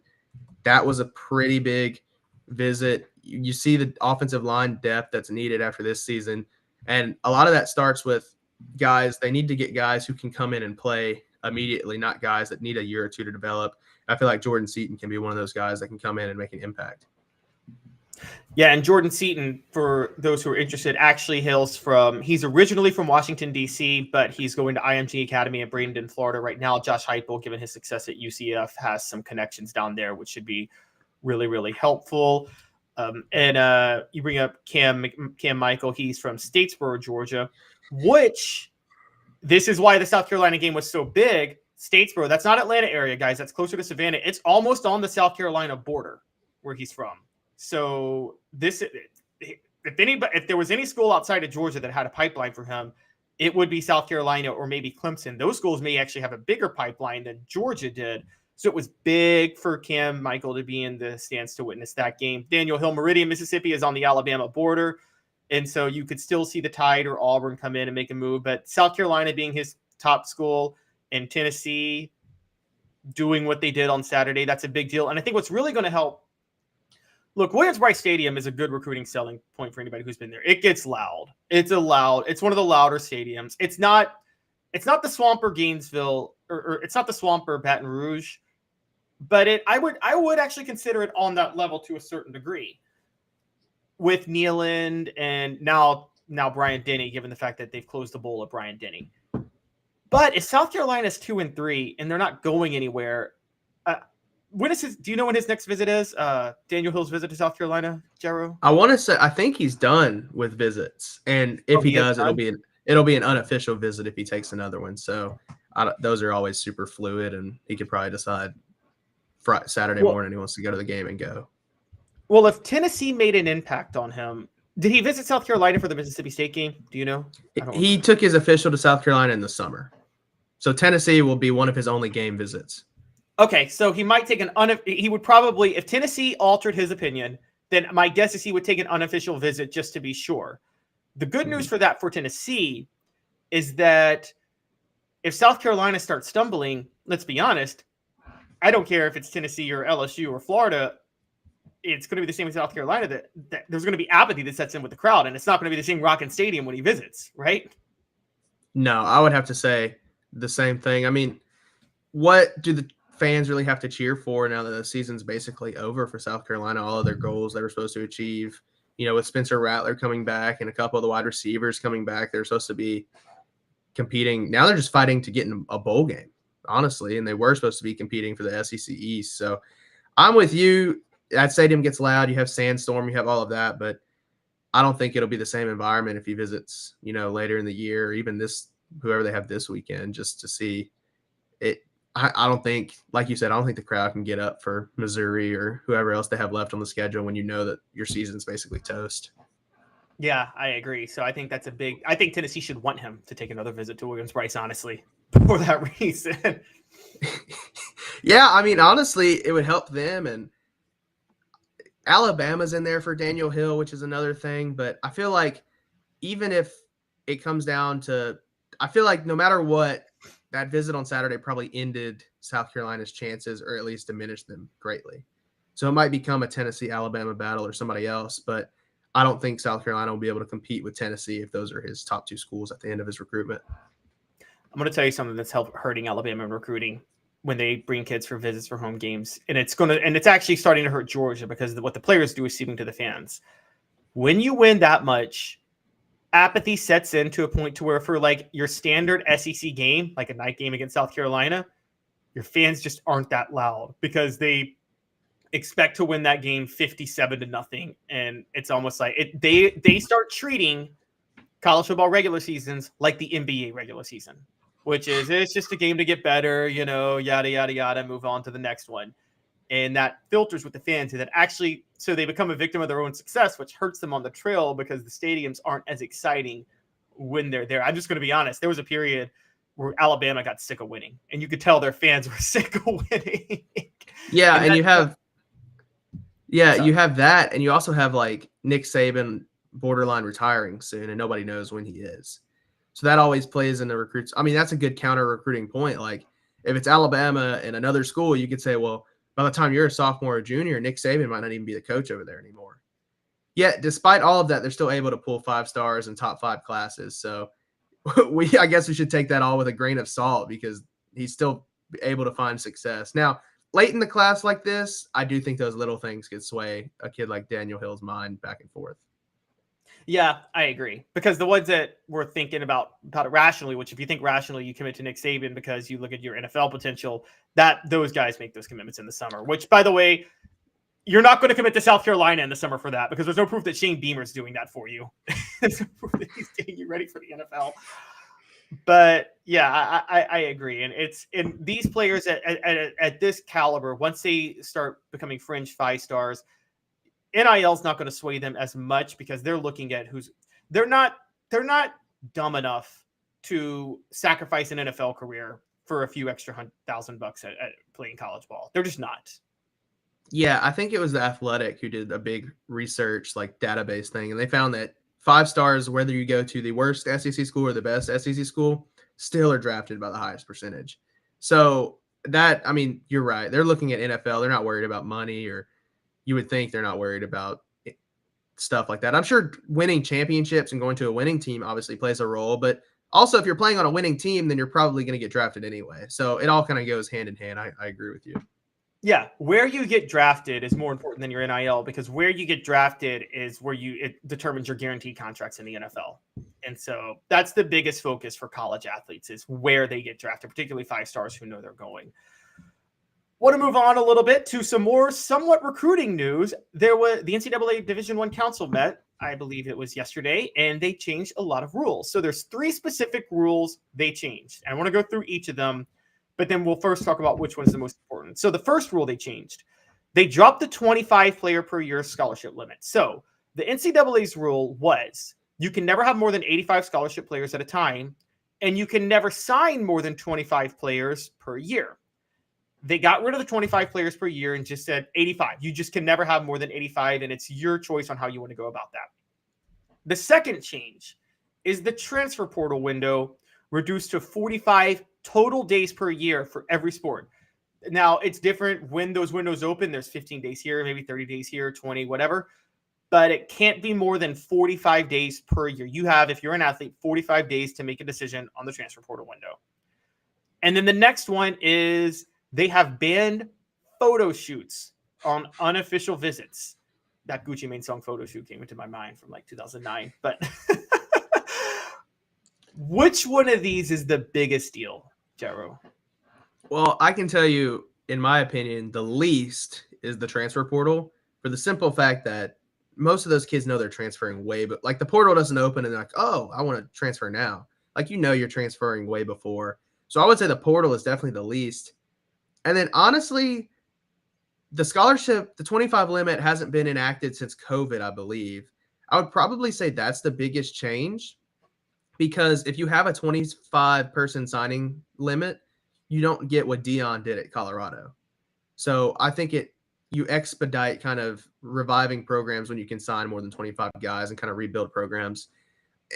That was a pretty big visit. You see the offensive line depth that's needed after this season. And a lot of that starts with guys. They need to get guys who can come in and play immediately, not guys that need a year or 2 to develop. I feel like Jordan Seaton can be one of those guys that can come in and make an impact. Yeah, and Jordan Seaton, for those who are interested, actually he's originally from Washington, D.C., but he's going to IMG Academy in Bradenton, Florida right now. Josh Heupel, given his success at UCF, has some connections down there, which should be really, really helpful. And you bring up Cam Michael. He's from Statesboro, Georgia, which this is why the South Carolina game was so big. Statesboro. That's not Atlanta area, guys. That's closer to Savannah. It's almost on the South Carolina border where he's from. So if there was any school outside of Georgia that had a pipeline for him, it would be South Carolina or maybe Clemson. Those schools may actually have a bigger pipeline than Georgia did. So it was big for Cam Michael to be in the stands to witness that game. Daniel Hill Meridian, Mississippi is on the Alabama border. And so you could still see the Tide or Auburn come in and make a move. But South Carolina being his top school and Tennessee doing what they did on Saturday, that's a big deal. And I think what's really going to help, look, Williams-Brice Stadium is a good recruiting selling point for anybody who's been there. It gets loud. It's one of the louder stadiums. It's not the Swamp or Gainesville, or it's not the Swamp or Baton Rouge, but I would actually consider it on that level to a certain degree with Neyland and now Bryant Denny, given the fact that they've closed the bowl at Bryant Denny. But if South Carolina's 2-3 and they're not going anywhere, do you know when his next visit is? Daniel Hill's visit to South Carolina, Jarreau? I want to say I think he's done with visits, and if he does, it'll be an unofficial visit if he takes another one. So those are always super fluid, and he could probably decide Saturday morning he wants to go to the game and go. Well, if Tennessee made an impact on him, did he visit South Carolina for the Mississippi State game? Do you know? He took his official to South Carolina in the summer. So Tennessee will be one of his only game visits. Okay, so he might take he would probably, if Tennessee altered his opinion, then my guess is he would take an unofficial visit just to be sure. The good news for Tennessee is that if South Carolina starts stumbling, let's be honest, I don't care if it's Tennessee or LSU or Florida, it's going to be the same with South Carolina, that there's going to be apathy that sets in with the crowd, and it's not going to be the same rocking stadium when he visits, right? No, I would have to say the same thing. I mean, what do the fans really have to cheer for now that the season's basically over for South Carolina? All of their goals they were supposed to achieve, with Spencer Rattler coming back and a couple of the wide receivers coming back, they're supposed to be competing. Now they're just fighting to get in a bowl game, honestly, and they were supposed to be competing for the SEC East. So I'm with you. That stadium gets loud. You have sandstorm, you have all of that, but I don't think it'll be the same environment if he visits, later in the year, or even whoever they have this weekend, just to see it. I don't think, like you said, I don't think the crowd can get up for Missouri or whoever else they have left on the schedule when you know that your season's basically toast. Yeah, I agree. So I think I think Tennessee should want him to take another visit to Williams-Brice, honestly, for that reason. Yeah, I mean, honestly, it would help them. And Alabama's in there for Daniel Hill, which is another thing. But I feel like even if it comes down to, I feel like no matter what, that visit on Saturday probably ended South Carolina's chances, or at least diminished them greatly. So it might become a Tennessee-Alabama battle or somebody else, but I don't think South Carolina will be able to compete with Tennessee if those are his top two schools at the end of his recruitment. I'm going to tell you something that's hurting Alabama in recruiting when they bring kids for visits for home games. And it's actually starting to hurt Georgia, because what the players do is seeping to the fans. When you win that much, apathy sets in to a point to where for like your standard SEC game, like a night game against South Carolina, your fans just aren't that loud because they expect to win that game 57-0. And it's almost like they start treating college football regular seasons like the NBA regular season, which is, it's just a game to get better, yada, yada, yada, move on to the next one. And that filters with the fans, and that actually, so they become a victim of their own success, which hurts them on the trail because the stadiums aren't as exciting when they're there. I'm just going to be honest. There was a period where Alabama got sick of winning, and you could tell their fans were sick of winning. Yeah. And you have that. And you also have like Nick Saban borderline retiring soon, and nobody knows when he is. So that always plays into recruits. I mean, that's a good counter recruiting point. Like if it's Alabama and another school, you could say, well, by the time you're a sophomore or junior, Nick Saban might not even be the coach over there anymore. Yet, despite all of that, they're still able to pull 5 stars and top 5 classes. So I guess we should take that all with a grain of salt, because he's still able to find success. Now, late in the class like this, I do think those little things could sway a kid like Daniel Hill's mind back and forth. Yeah, I agree. Because the ones that we're thinking about it rationally, which if you think rationally, you commit to Nick Saban because you look at your NFL potential, that those guys make those commitments in the summer, which, by the way, you're not going to commit to South Carolina in the summer for that, because there's no proof that Shane Beamer's doing that for you. There's no proof that he's getting you ready for the NFL. But yeah, I agree. And it's in these players at this caliber, once they start becoming fringe 5-stars, NIL is not going to sway them as much because they're looking at they're not dumb enough to sacrifice an NFL career for a few extra $1,000 at playing college ball. They're just not. Yeah, I think it was The Athletic who did a big research like database thing, and they found that 5-stars, whether you go to the worst SEC school or the best SEC school, still are drafted by the highest percentage. So that, I mean, you're right. They're looking at NFL. They're not worried about money, or you would think they're not worried about stuff like that. I'm sure winning championships and going to a winning team obviously plays a role, but also if you're playing on a winning team, then you're probably going to get drafted anyway. So it all kind of goes hand in hand. I agree with you. Yeah, where you get drafted is more important than your NIL, because where you get drafted is where it determines your guaranteed contracts in the NFL. And so that's the biggest focus for college athletes, is where they get drafted, particularly 5-stars who know they're going. Want to move on a little bit to some more somewhat recruiting news. There was the NCAA Division I Council met, I believe it was yesterday, and they changed a lot of rules. So there's 3 specific rules they changed. And I want to go through each of them, but then we'll first talk about which one is the most important. So the first rule they changed, they dropped the 25 player per year scholarship limit. So the NCAA's rule was you can never have more than 85 scholarship players at a time, and you can never sign more than 25 players per year. They got rid of the 25 players per year and just said 85. You just can never have more than 85, and it's your choice on how you want to go about that. The second change is the transfer portal window reduced to 45 total days per year for every sport. Now, it's different when those windows open. There's 15 days here, maybe 30 days here, 20, whatever. But it can't be more than 45 days per year. You have, if you're an athlete, 45 days to make a decision on the transfer portal window. And then the next one is they have banned photo shoots on unofficial visits. That Gucci Mane song photo shoot came into my mind from like 2009. But which one of these is the biggest deal, Jarreau? Well, I can tell you, in my opinion, the least is the transfer portal, for the simple fact that most of those kids know they're transferring but like the portal doesn't open and they're like, oh, I want to transfer now. Like, you're transferring way before. So I would say the portal is definitely the least. And then honestly, the scholarship, the 25 limit hasn't been enacted since COVID, I believe. I would probably say that's the biggest change, because if you have a 25-person signing limit, you don't get what Dion did at Colorado. So I think you expedite kind of reviving programs when you can sign more than 25 guys and kind of rebuild programs.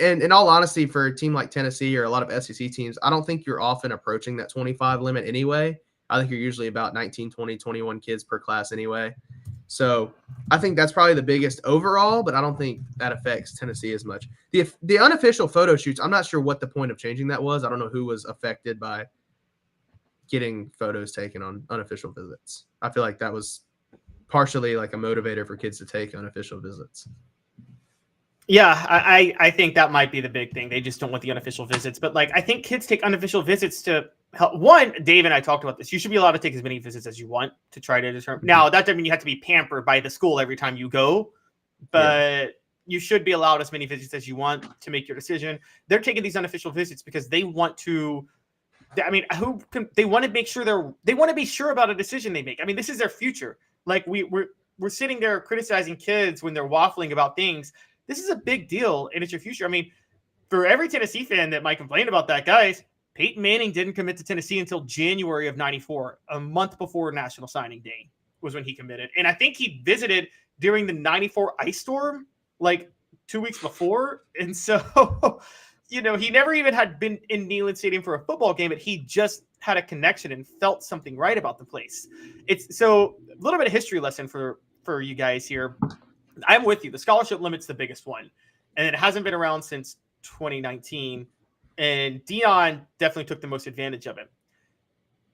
And in all honesty, for a team like Tennessee or a lot of SEC teams, I don't think you're often approaching that 25 limit anyway. I think you're usually about 19, 20, 21 kids per class anyway. So I think that's probably the biggest overall, but I don't think that affects Tennessee as much. The unofficial photo shoots, I'm not sure what the point of changing that was. I don't know who was affected by getting photos taken on unofficial visits. I feel like that was partially like a motivator for kids to take unofficial visits. Yeah, I think that might be the big thing. They just don't want the unofficial visits. But like, I think kids take unofficial visits to help. One, Dave and I talked about this. You should be allowed to take as many visits as you want to try to determine. Now, that doesn't mean you have to be pampered by the school every time you go, but you should be allowed as many visits as you want to make your decision. They're taking these unofficial visits because they want to. I mean, they want to make sure they want to be sure about a decision they make. I mean, this is their future. Like we're sitting there criticizing kids when they're waffling about things. This is a big deal, and it's your future. I mean, for every Tennessee fan that might complain about that, guys, Peyton Manning didn't commit to Tennessee until January of '94, a month before National Signing Day was when he committed. And I think he visited during the '94 ice storm, like 2 weeks before. And so, he never even had been in Neyland Stadium for a football game, but he just had a connection and felt something right about the place. It's so a little bit of history lesson for you guys here. I'm with you. The scholarship limit's the biggest one, and it hasn't been around since 2019. And Dion definitely took the most advantage of it.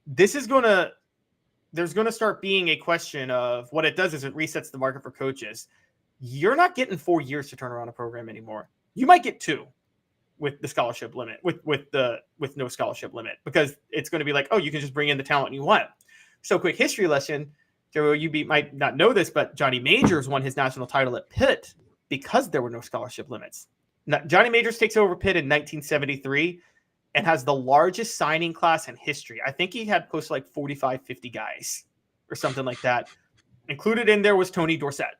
There's going to start being a question of what it does is it resets the market for coaches. You're not getting 4 years to turn around a program anymore. You might get 2 with the scholarship limit, with no scholarship limit, because it's going to be like, oh, you can just bring in the talent you want. So quick history lesson. You might not know this, but Johnny Majors won his national title at Pitt because there were no scholarship limits. Now, Johnny Majors takes over Pitt in 1973. and has the largest signing class in history. I think he had close to like 45, 50 guys or something like that. Included in there was Tony Dorsett,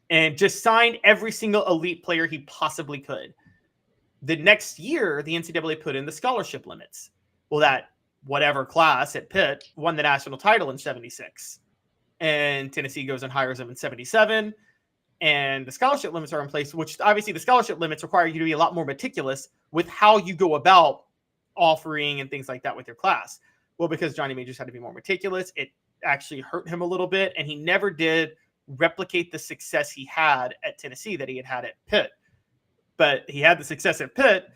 and just signed every single elite player he possibly could. The next year, the NCAA put in the scholarship limits. Well, that whatever class at Pitt won the national title in 76. And Tennessee goes and hires him in 77. And the scholarship limits are in place, which obviously the scholarship limits require you to be a lot more meticulous with how you go about offering and things like that with your class. Well, because Johnny Majors had to be more meticulous, it actually hurt him a little bit. And he never did replicate the success he had at Tennessee that he had at Pitt. But he had the success at Pitt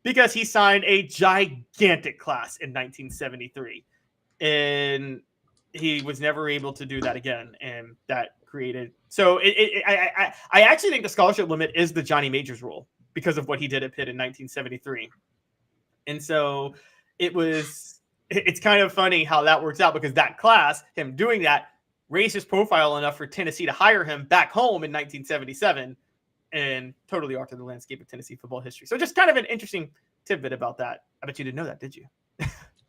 because he signed a gigantic class in 1973. And he was never able to do that again. And that created... So I actually think the scholarship limit is the Johnny Majors rule because of what he did at Pitt in 1973. And so it's kind of funny how that works out, because that class, him doing that, raised his profile enough for Tennessee to hire him back home in 1977 and totally altered the landscape of Tennessee football history. So just kind of an interesting tidbit about that. I bet you didn't know that, did you?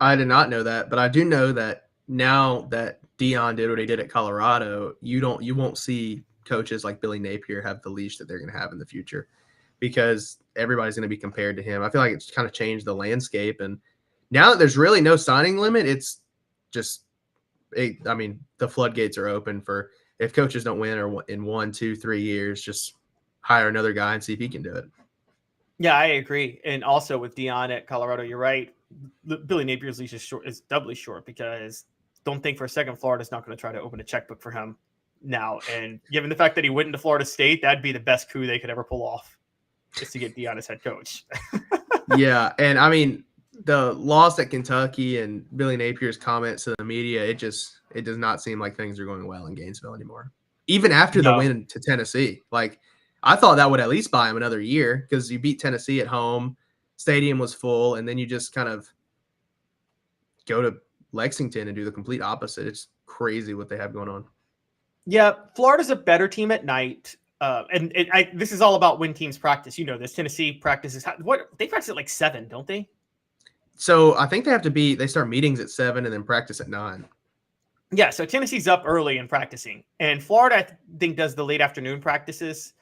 I did not know that, but I do know that now that Deion did what he did at Colorado, you won't see coaches like Billy Napier have the leash that they're going to have in the future, because everybody's going to be compared to him. I feel like it's kind of changed the landscape, and now that there's really no signing limit, it's just, I mean, the floodgates are open for, if coaches don't win or in 1, 2, 3 years, just hire another guy and see if he can do it. Yeah, I agree. And also with Deion at Colorado, you're right. Billy Napier's leash is doubly short, because don't think for a second Florida's not going to try to open a checkbook for him now. And given the fact that he went into Florida State, that'd be the best coup they could ever pull off, just to get Deion as head coach. Yeah, and I mean, the loss at Kentucky and Billy Napier's comments to the media, it does not seem like things are going well in Gainesville anymore. Even after the win to Tennessee, like, I thought that would at least buy him another year, because you beat Tennessee at home, stadium was full, and then you just kind of go to Lexington and do the complete opposite. It's crazy what they have going on. Yeah, Florida's a better team at night. This is all about when teams practice. You know this. Tennessee practices. They practice at like 7, don't they? So I think they start meetings at 7 and then practice at 9. Yeah, so Tennessee's up early and practicing. And Florida, I think, does the late afternoon practices.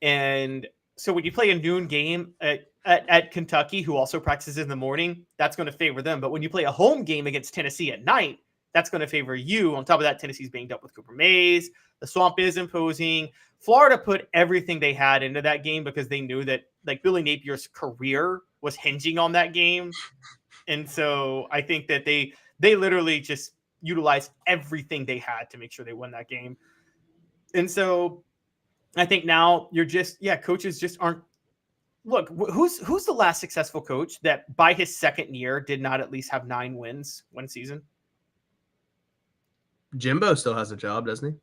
And so when you play a noon game at Kentucky, who also practices in the morning, that's going to favor them. But when you play a home game against Tennessee at night, that's going to favor you. On top of that, Tennessee's banged up with Cooper Mays. The swamp is imposing. Florida put everything they had into that game because they knew that, like, Billy Napier's career was hinging on that game. And so I think that they literally just utilized everything they had to make sure they won that game. And so I think now coaches just aren't. Look, who's the last successful coach that by his second year did not at least have 9 wins one season? Jimbo still has a job, doesn't he?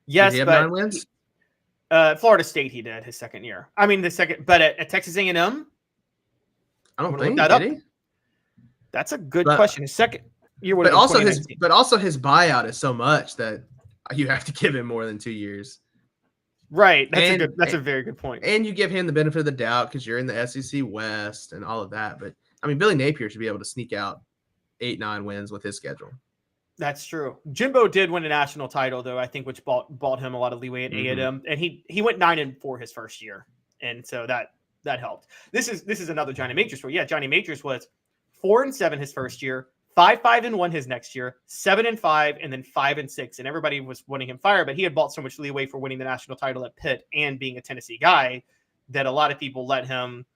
Yes, did he have but 9 wins? Florida State, he did his second year. I mean, but at Texas A&M, I don't think that did up. he? That's a good question. His second year, but also his buyout is so much that you have to give him more than 2 years. Right. That's a very good point. And you give him the benefit of the doubt because you're in the SEC West and all of that. But I mean, Billy Napier should be able to sneak out 8-9 wins with his schedule. That's true. Jimbo did win a national title, though, I think, which bought him a lot of leeway at A&M. And he went 9-4 his first year. And so that helped. This is another Johnny Majors story. Yeah, Johnny Majors was 4-7 his first year, 5-5-1 his next year, 7-5, and then 5-6. And everybody was wanting him fired, but he had bought so much leeway for winning the national title at Pitt and being a Tennessee guy that a lot of people let him.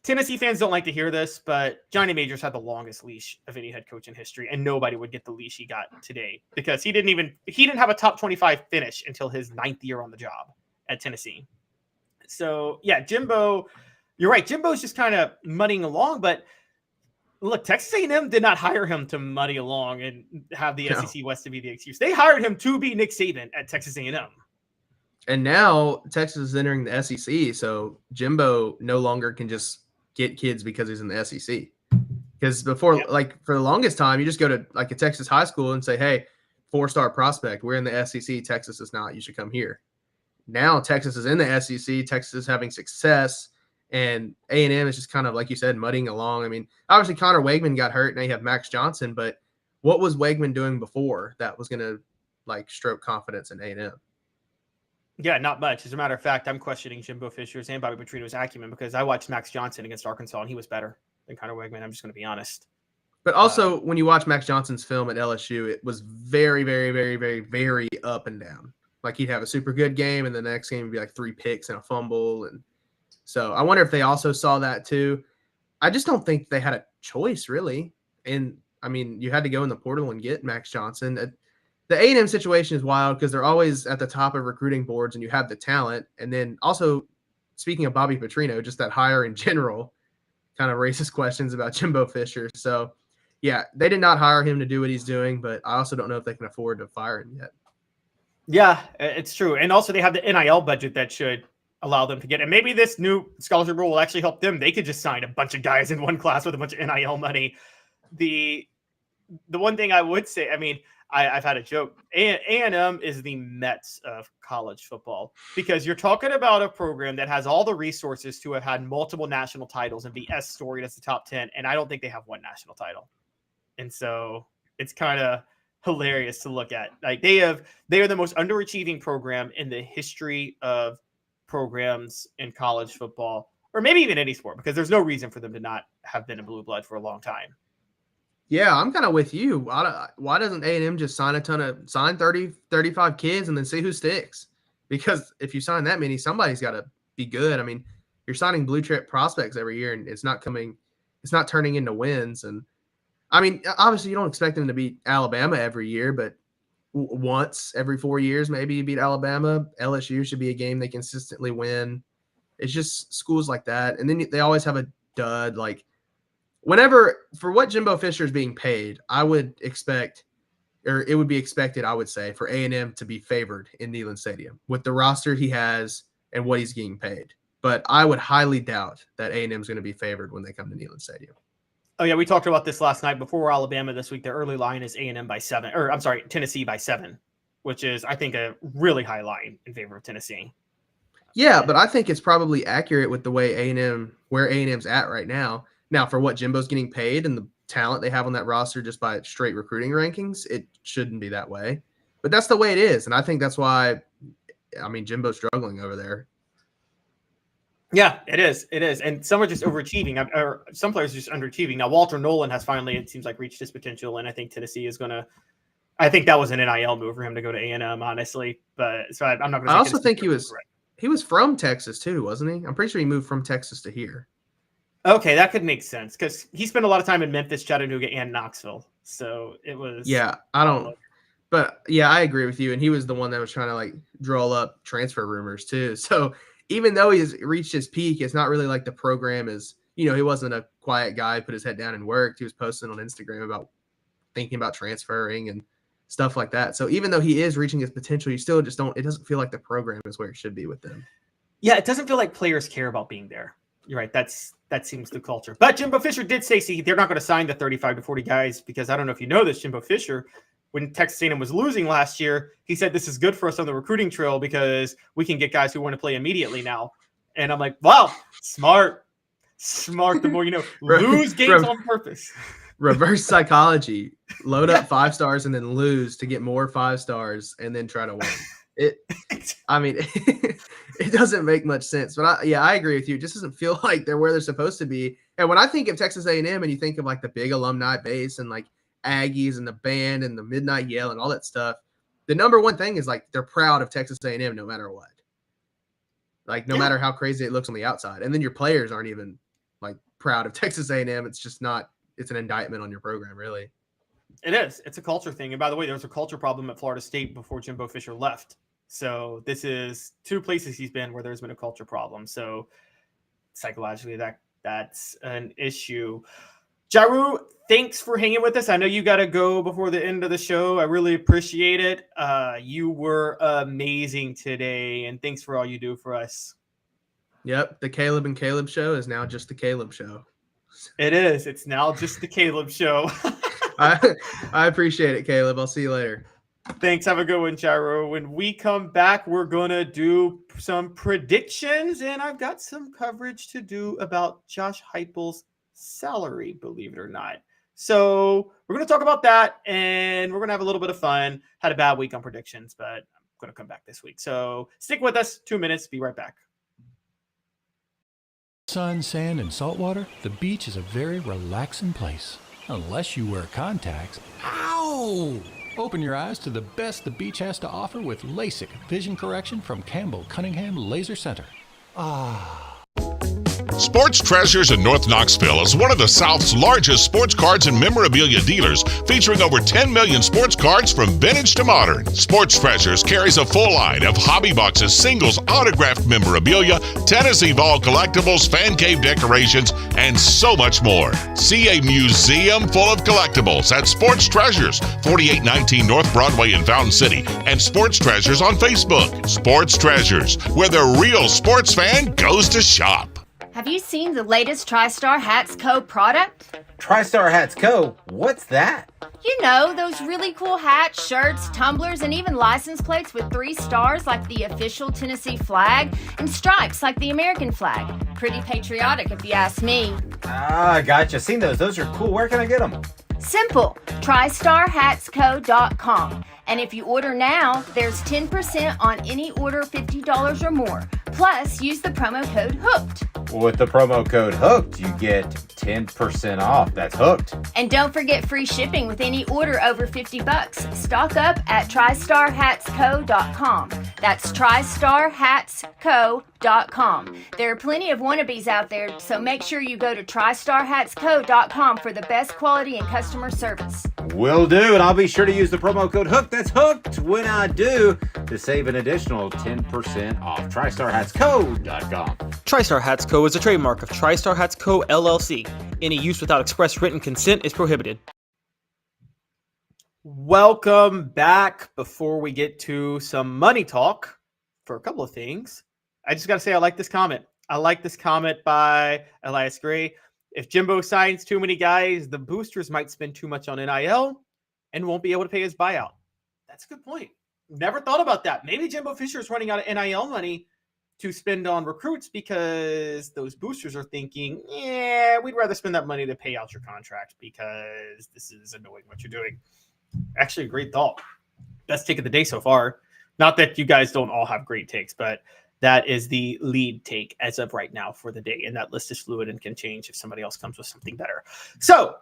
Tennessee fans don't like to hear this, but Johnny Majors had the longest leash of any head coach in history, and nobody would get the leash he got today because he didn't have a top 25 finish until his 9th year on the job at Tennessee. So yeah, Jimbo, you're right. Jimbo's just kind of muddying along, but look, Texas A&M did not hire him to muddy along and have the SEC West to be the excuse. They hired him to be Nick Saban at Texas A&M. And now Texas is entering the SEC, so Jimbo no longer can just get kids because he's in the SEC. Because before, like for the longest time, you just go to like a Texas high school and say, hey, 4-star prospect, we're in the SEC, Texas is not, you should come here. Now Texas is in the SEC, Texas is having success, And A&M is just kind of, like you said, mudding along. I mean, obviously Connor Wegman got hurt, now you have Max Johnson, but what was Wegman doing before that was going to like stroke confidence in A&M? Yeah, not much. As a matter of fact, I'm questioning Jimbo Fisher's and Bobby Petrino's acumen because I watched Max Johnson against Arkansas and he was better than Connor Wegman. I'm just going to be honest. But also, when you watch Max Johnson's film at LSU, it was very, very, very, very, very up and down. Like he'd have a super good game, and the next game would be like 3 picks and a fumble. And so I wonder if they also saw that too. I just don't think they had a choice, really. And I mean, you had to go in the portal and get Max Johnson. The A&M situation is wild because they're always at the top of recruiting boards, and you have the talent. And then also, speaking of Bobby Petrino, just that hire in general kind of raises questions about Jimbo Fisher. So, yeah, they did not hire him to do what he's doing, but I also don't know if they can afford to fire him yet. Yeah, it's true. And also they have the NIL budget that should allow them to get, and maybe this new scholarship rule will actually help them. They could just sign a bunch of guys in one class with a bunch of NIL money. The one thing I would say, I mean, I've had a joke. A&M is the Mets of college football because you're talking about a program that has all the resources to have had multiple national titles and be as storied as the top 10. And I don't think they have one national title. And so it's kind of hilarious to look at. Like they are the most underachieving program in the history of programs in college football, or maybe even any sport, because there's no reason for them to not have been a blue blood for a long time. Yeah, I'm kind of with you. Why doesn't A&M just sign 30, 35 kids and then see who sticks? Because if you sign that many, somebody's got to be good. I mean, you're signing blue chip prospects every year, and it's not turning into wins. And I mean, obviously you don't expect them to beat Alabama every year, but once every 4 years, maybe you beat Alabama. LSU should be a game they consistently win. It's just schools like that. And then they always have a dud. Like whenever, for what Jimbo Fisher is being paid, I would expect, or it would be expected, I would say, for A&M to be favored in Neyland Stadium with the roster he has and what he's getting paid. But I would highly doubt that A&M is going to be favored when they come to Neyland Stadium. Oh yeah, we talked about this last night before Alabama this week. The early line is A&M by 7, or I'm sorry, Tennessee by 7, which is I think a really high line in favor of Tennessee. Yeah, but I think it's probably accurate with the way where A&M's at right now. Now, for what Jimbo's getting paid and the talent they have on that roster just by straight recruiting rankings, it shouldn't be that way. But that's the way it is, and I think that's why, I mean, Jimbo's struggling over there. Yeah, it is. It is. And some are just overachieving, or some players are just underachieving. Now, Walter Nolan has finally, it seems like, reached his potential, and I think Tennessee is going to – I think that was an NIL move for him to go to A&M, honestly. But so I'm not going to say – I also think he was from Texas, too, wasn't he? I'm pretty sure he moved from Texas to here. Okay, that could make sense because he spent a lot of time in Memphis, Chattanooga, and Knoxville. So it was – Yeah, I don't – but, yeah, I agree with you. And he was the one that was trying to, like, draw up transfer rumors, too. So – even though he's reached his peak, it's not really like the program is, he wasn't a quiet guy, put his head down and worked. He was posting on Instagram about thinking about transferring and stuff like that. So even though he is reaching his potential, you still just it doesn't feel like the program is where it should be with them. Yeah, it doesn't feel like players care about being there. You're right. That seems the culture. But Jimbo Fisher did say, they're not going to sign the 35 to 40 guys because I don't know if you know this, Jimbo Fisher, when Texas A&M was losing last year, he said this is good for us on the recruiting trail because we can get guys who want to play immediately now. And I'm like, wow, smart. The more you know. Lose games on purpose. Reverse psychology. Load up 5 stars and then lose to get more 5 stars and then try to win. I mean, it doesn't make much sense. But I agree with you. It just doesn't feel like they're where they're supposed to be. And when I think of Texas A&M and you think of like the big alumni base and like Aggies and the band and the midnight yell and all that stuff, the number one thing is like they're proud of Texas A&M no matter what, like no matter how crazy it looks on the outside. And then your players aren't even like proud of Texas A&M. It's just not, it's an indictment on your program, really. It is. It's a culture thing. And by the way, there was a culture problem at Florida State before Jimbo Fisher left. So this is 2 places he's been where there's been a culture problem. So psychologically that's an issue. Jarreau, thanks for hanging with us. I know you got to go before the end of the show. I really appreciate it. You were amazing today, and thanks for all you do for us. Yep, the Caleb and Caleb show is now just the Caleb show. It is. It's now just the Caleb show. I appreciate it, Caleb. I'll see you later. Thanks. Have a good one, Jarreau. When we come back, we're going to do some predictions, and I've got some coverage to do about Josh Heupel's salary, believe it or not. So we're going to talk about that, and we're going to have a little bit of fun. Had a bad week on predictions, but I'm going to come back this week. So stick with us. 2 minutes. Be right back. Sun, sand, and salt water, the beach is a very relaxing place. Unless you wear contacts. Ow! Open your eyes to the best the beach has to offer with LASIK vision correction from Campbell Cunningham Laser Center. Ah. Sports Treasures in North Knoxville is one of the South's largest sports cards and memorabilia dealers, featuring over 10 million sports cards from vintage to modern. Sports Treasures carries a full line of hobby boxes, singles, autographed memorabilia, Tennessee Vol collectibles, fan cave decorations, and so much more. See a museum full of collectibles at Sports Treasures, 4819 North Broadway in Fountain City, and Sports Treasures on Facebook. Sports Treasures, where the real sports fan goes to shop. Have you seen the latest TriStar Hats Co. product? TriStar Hats Co.? What's that? You know, those really cool hats, shirts, tumblers, and even license plates with 3 stars like the official Tennessee flag and stripes like the American flag. Pretty patriotic if you ask me. Ah, gotcha. Seen those. Those are cool. Where can I get them? Simple. TriStarHatsCo.com. And if you order now, there's 10% on any order $50 or more. Plus, use the promo code HOOKED. With the promo code HOOKED, you get 10% off. That's hooked. And don't forget free shipping with any order over $50. Stock up at TriStarHatsCo.com. That's TriStarHatsCo.com. There are plenty of wannabes out there, so make sure you go to TriStarHatsCo.com for the best quality and customer service. Will do, and I'll be sure to use the promo code HOOKED. That's hooked when I do to save an additional 10% off. TriStarHatsCo.com. TriStar Hats Co. is a trademark of TriStar Hats Co. LLC. Any use without express written consent is prohibited. Welcome back. Before we get to some money talk, for a couple of things, I just got to say I like this comment. I like this comment by Elias Gray. If Jimbo signs too many guys, the boosters might spend too much on NIL and won't be able to pay his buyout. That's a good point. Never thought about that. Maybe Jimbo Fisher is running out of NIL money to spend on recruits because those boosters are thinking, yeah, we'd rather spend that money to pay out your contract because this is annoying what you're doing. Actually, a great thought. Best take of the day so far. Not that you guys don't all have great takes, but that is the lead take as of right now for the day. And that list is fluid and can change if somebody else comes with something better. So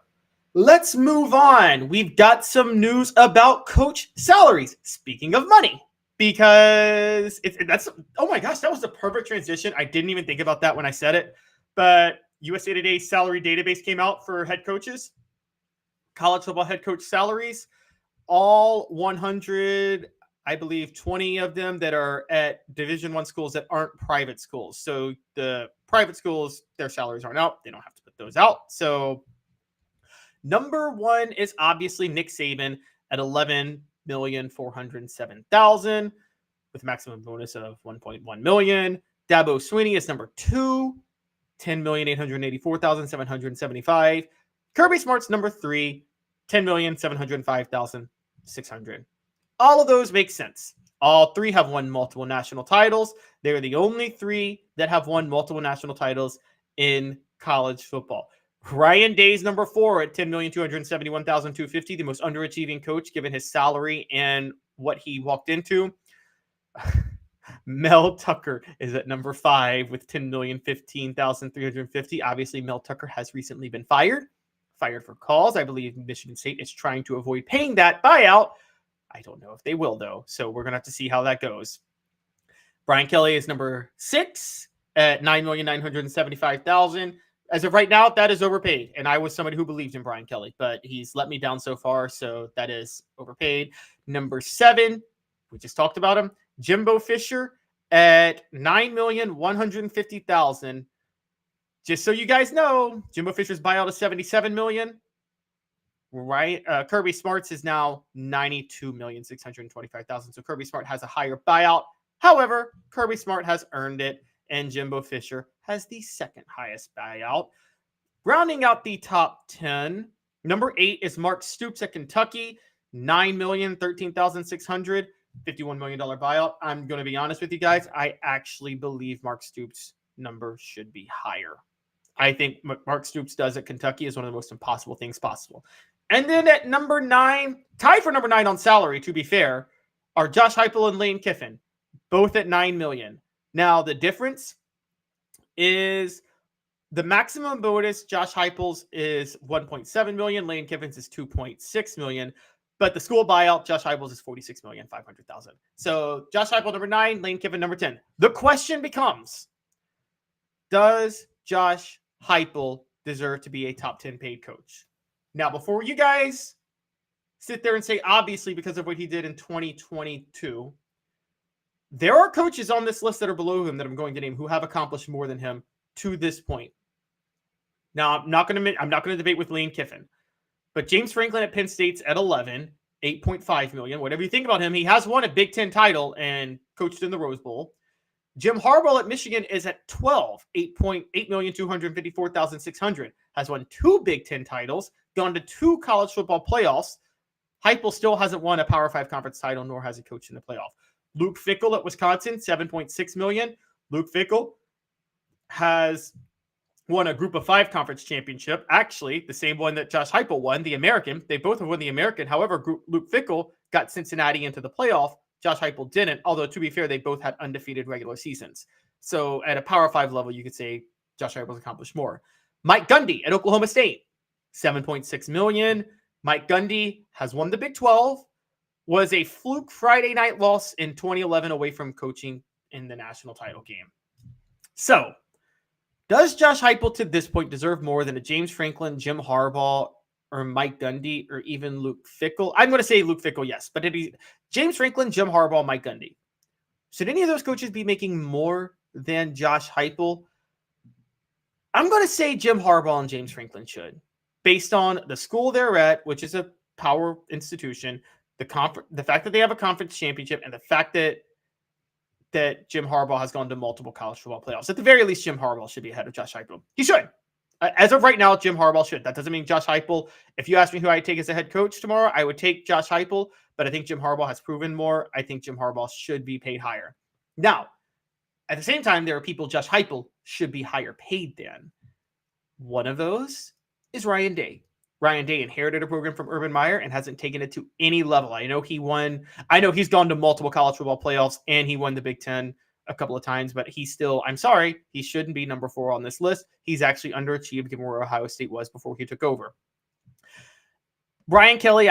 let's move on. We've got some news about coach salaries. Speaking of money, because oh my gosh, that was the perfect transition. I didn't even think about that when I said it, but USA Today's salary database came out for head coaches, college football head coach salaries, all 100, I believe 20 of them that are at Division I schools that aren't private schools. So the private schools, their salaries aren't out. They don't have to put those out. So number one is obviously Nick Saban at $11,407,000 with a maximum bonus of $1.1 million. Dabo Swinney is number two, $10,884,775. Kirby Smart's number three, $10,705,600. All of those make sense. All three have won multiple national titles. They're the only three that have won multiple national titles in college football. Ryan Day's number four at $10,271,250, the most underachieving coach given his salary and what he walked into. Mel Tucker is at number five with $10,015,350. Obviously, Mel Tucker has recently been fired for cause. I believe Michigan State is trying to avoid paying that buyout. I don't know if they will, though, so we're going to have to see how that goes. Brian Kelly is number six at $9,975,000. As of right now, that is overpaid, and I was somebody who believed in Brian Kelly, but he's let me down so far, so that is overpaid. Number seven, we just talked about him, Jimbo Fisher at $9,150,000. Just so you guys know, Jimbo Fisher's buyout is $77 million. Right, Kirby Smart's is now $92,625,000. So Kirby Smart has a higher buyout. However, Kirby Smart has earned it, and Jimbo Fisher has the second highest buyout. Rounding out the top 10, number 8 is Mark Stoops at Kentucky. $9 million, $13,600, $51 million buyout. I'm going to be honest with you guys. I actually believe Mark Stoops' number should be higher. I think Mark Stoops does at Kentucky is one of the most impossible things possible. And then at number 9, tied for number 9 on salary, to be fair, are Josh Heupel and Lane Kiffin, both at $9 million. Now, the difference is the maximum bonus, Josh Heupel's is $1.7 million, Lane Kiffin's is $2.6 million. But the school buyout, Josh Heupel's is $46,500,000. So Josh Heupel, number 9, Lane Kiffin, number 10. The question becomes, does Josh Heupel deserve to be a top 10 paid coach? Now, before you guys sit there and say, obviously, because of what he did in 2022, there are coaches on this list that are below him that I'm going to name who have accomplished more than him to this point. Now, I'm not going to debate with Lane Kiffin, but James Franklin at Penn State's at 11, $8.5 million. Whatever you think about him, he has won a Big Ten title and coached in the Rose Bowl. Jim Harbaugh at Michigan is at 12, $8,254,600. Has won 2 Big Ten titles, gone to 2 college football playoffs. Heupel still hasn't won a Power 5 conference title, nor has he coached in the playoff. Luke Fickell at Wisconsin, $7.6 million. Luke Fickell has won a Group of 5 conference championship. Actually, the same one that Josh Heupel won, the American. They both have won the American. However, Luke Fickell got Cincinnati into the playoff. Josh Heupel didn't, although to be fair, they both had undefeated regular seasons. So at a Power 5 level, you could say Josh Heupel's accomplished more. Mike Gundy at Oklahoma State, $7.6 million. Mike Gundy has won the Big 12, was a fluke Friday night loss in 2011 away from coaching in the national title game. So, does Josh Heupel to this point deserve more than a James Franklin, Jim Harbaugh, or Mike Gundy, or even Luke Fickell? I'm going to say Luke Fickell, yes. But James Franklin, Jim Harbaugh, Mike Gundy. Should any of those coaches be making more than Josh Heupel? I'm going to say Jim Harbaugh and James Franklin should. Based on the school they're at, which is a power institution, the fact that they have a conference championship, and the fact that Jim Harbaugh has gone to multiple college football playoffs. At the very least, Jim Harbaugh should be ahead of Josh Heupel. He should. As of right now, Jim Harbaugh should. That doesn't mean Josh Heupel. If you ask me who I'd take as a head coach tomorrow, I would take Josh Heupel, but I think Jim Harbaugh has proven more. I think Jim Harbaugh should be paid higher. Now, at the same time, there are people Josh Heupel should be higher paid than. One of those is Ryan Day. Ryan Day inherited a program from Urban Meyer and hasn't taken it to any level. I know he's gone to multiple college football playoffs and he won the Big Ten a couple of times, but he shouldn't be number 4 on this list. He's actually underachieved given where Ohio State was before he took over. Brian Kelly,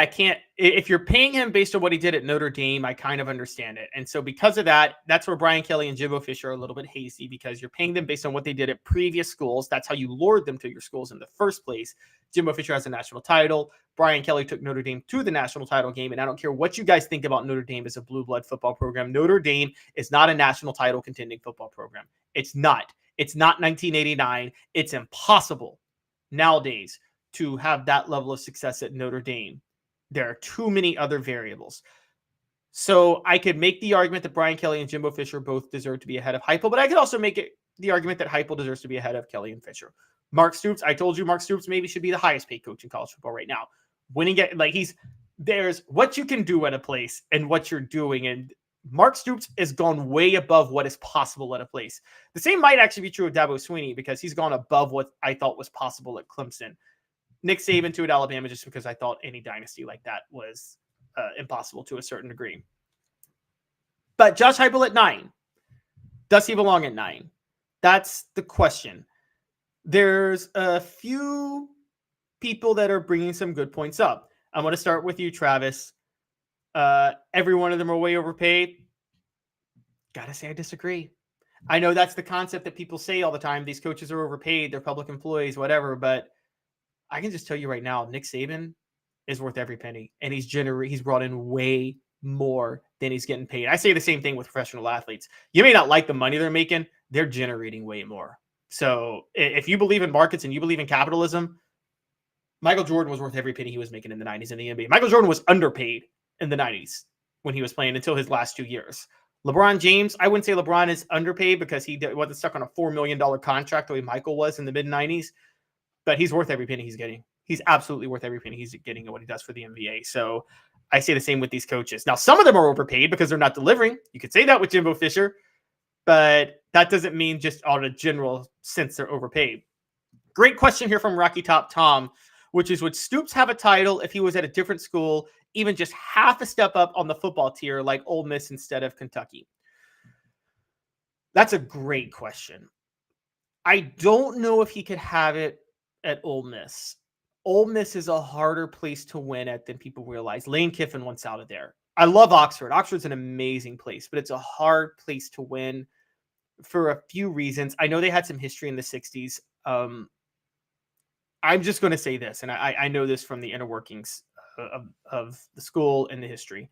if you're paying him based on what he did at Notre Dame, I kind of understand it. And so because of that, that's where Brian Kelly and Jimbo Fisher are a little bit hazy because you're paying them based on what they did at previous schools. That's how you lured them to your schools in the first place. Jimbo Fisher has a national title. Brian Kelly took Notre Dame to the national title game. And I don't care what you guys think about Notre Dame as a blue blood football program. Notre Dame is not a national title contending football program. It's not. It's not 1989. It's impossible nowadays to have that level of success at Notre Dame. There are too many other variables. So I could make the argument that Brian Kelly and Jimbo Fisher both deserve to be ahead of Heupel, but I could also make the argument that Heupel deserves to be ahead of Kelly and Fisher. Mark Stoops, I told you Mark Stoops maybe should be the highest paid coach in college football right now. There's what you can do at a place and what you're doing, and Mark Stoops has gone way above what is possible at a place. The same might actually be true of Dabo Swinney because he's gone above what I thought was possible at Clemson. Nick Saban to at Alabama just because I thought any dynasty like that was impossible to a certain degree. But Josh Heupel at 9. Does he belong at 9? That's the question. There's a few people that are bringing some good points up. I'm going to start with you, Travis. Every one of them are way overpaid. Gotta say I disagree. I know that's the concept that people say all the time. These coaches are overpaid. They're public employees, whatever. But I can just tell you right now, Nick Saban is worth every penny. And he's brought in way more than he's getting paid. I say the same thing with professional athletes. You may not like the money they're making. They're generating way more. So if you believe in markets and you believe in capitalism, Michael Jordan was worth every penny he was making in the 90s in the NBA. Michael Jordan was underpaid in the 90s when he was playing until his last 2 years. LeBron James, I wouldn't say LeBron is underpaid because he wasn't stuck on a $4 million contract the way Michael was in the mid-90s. but he's worth every penny he's getting. He's absolutely worth every penny he's getting and what he does for the NBA. So I say the same with these coaches. Now, some of them are overpaid because they're not delivering. You could say that with Jimbo Fisher, but that doesn't mean just on a general sense they're overpaid. Great question here from Rocky Top Tom, which is, would Stoops have a title if he was at a different school, even just half a step up on the football tier like Ole Miss instead of Kentucky? That's a great question. I don't know if he could have it at Ole Miss. Ole Miss is a harder place to win at than people realize. Lane Kiffin wants out of there. I love Oxford. Oxford's an amazing place, but it's a hard place to win for a few reasons. I know they had some history in the 60s. I'm just going to say this, and I know this from the inner workings of the school and the history.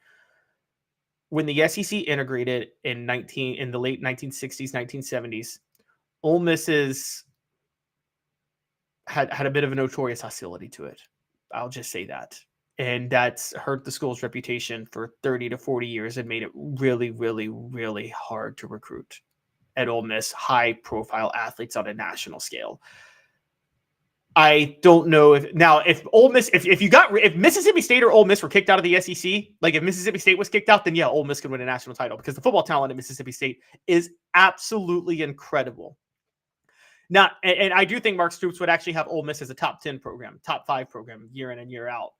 When the SEC integrated in the late 1960s, 1970s, Ole Miss had a bit of a notorious hostility to it. I'll just say that. And that's hurt the school's reputation for 30 to 40 years and made it really, really, really hard to recruit at Ole Miss high-profile athletes on a national scale. I don't know if Ole Miss, if Mississippi State or Ole Miss were kicked out of the SEC, like if Mississippi State was kicked out, then yeah, Ole Miss could win a national title because the football talent at Mississippi State is absolutely incredible. Now, and I do think Mark Stoops would actually have Ole Miss as a top 10 program, top 5 program year in and year out.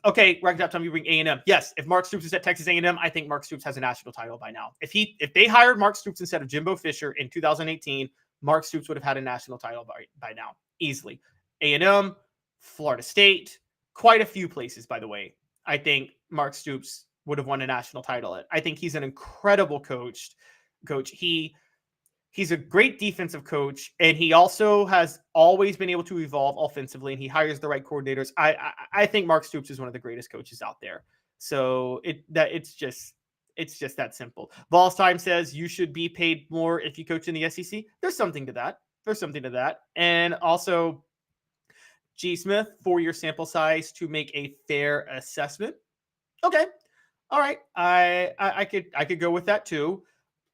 Okay, right up time you bring A&M. Yes, if Mark Stoops is at Texas A&M, I think Mark Stoops has a national title by now. If they hired Mark Stoops instead of Jimbo Fisher in 2018, Mark Stoops would have had a national title by now, easily. A&M, Florida State, quite a few places, by the way. I think Mark Stoops would have won a national title at. I think he's an incredible coach. He's a great defensive coach, and he also has always been able to evolve offensively, and he hires the right coordinators. I think Mark Stoops is one of the greatest coaches out there. So it's just that simple. Vols Time says you should be paid more if you coach in the SEC. There's something to that. And also, G. Smith, 4-year sample size to make a fair assessment. Okay. All right. I could go with that too.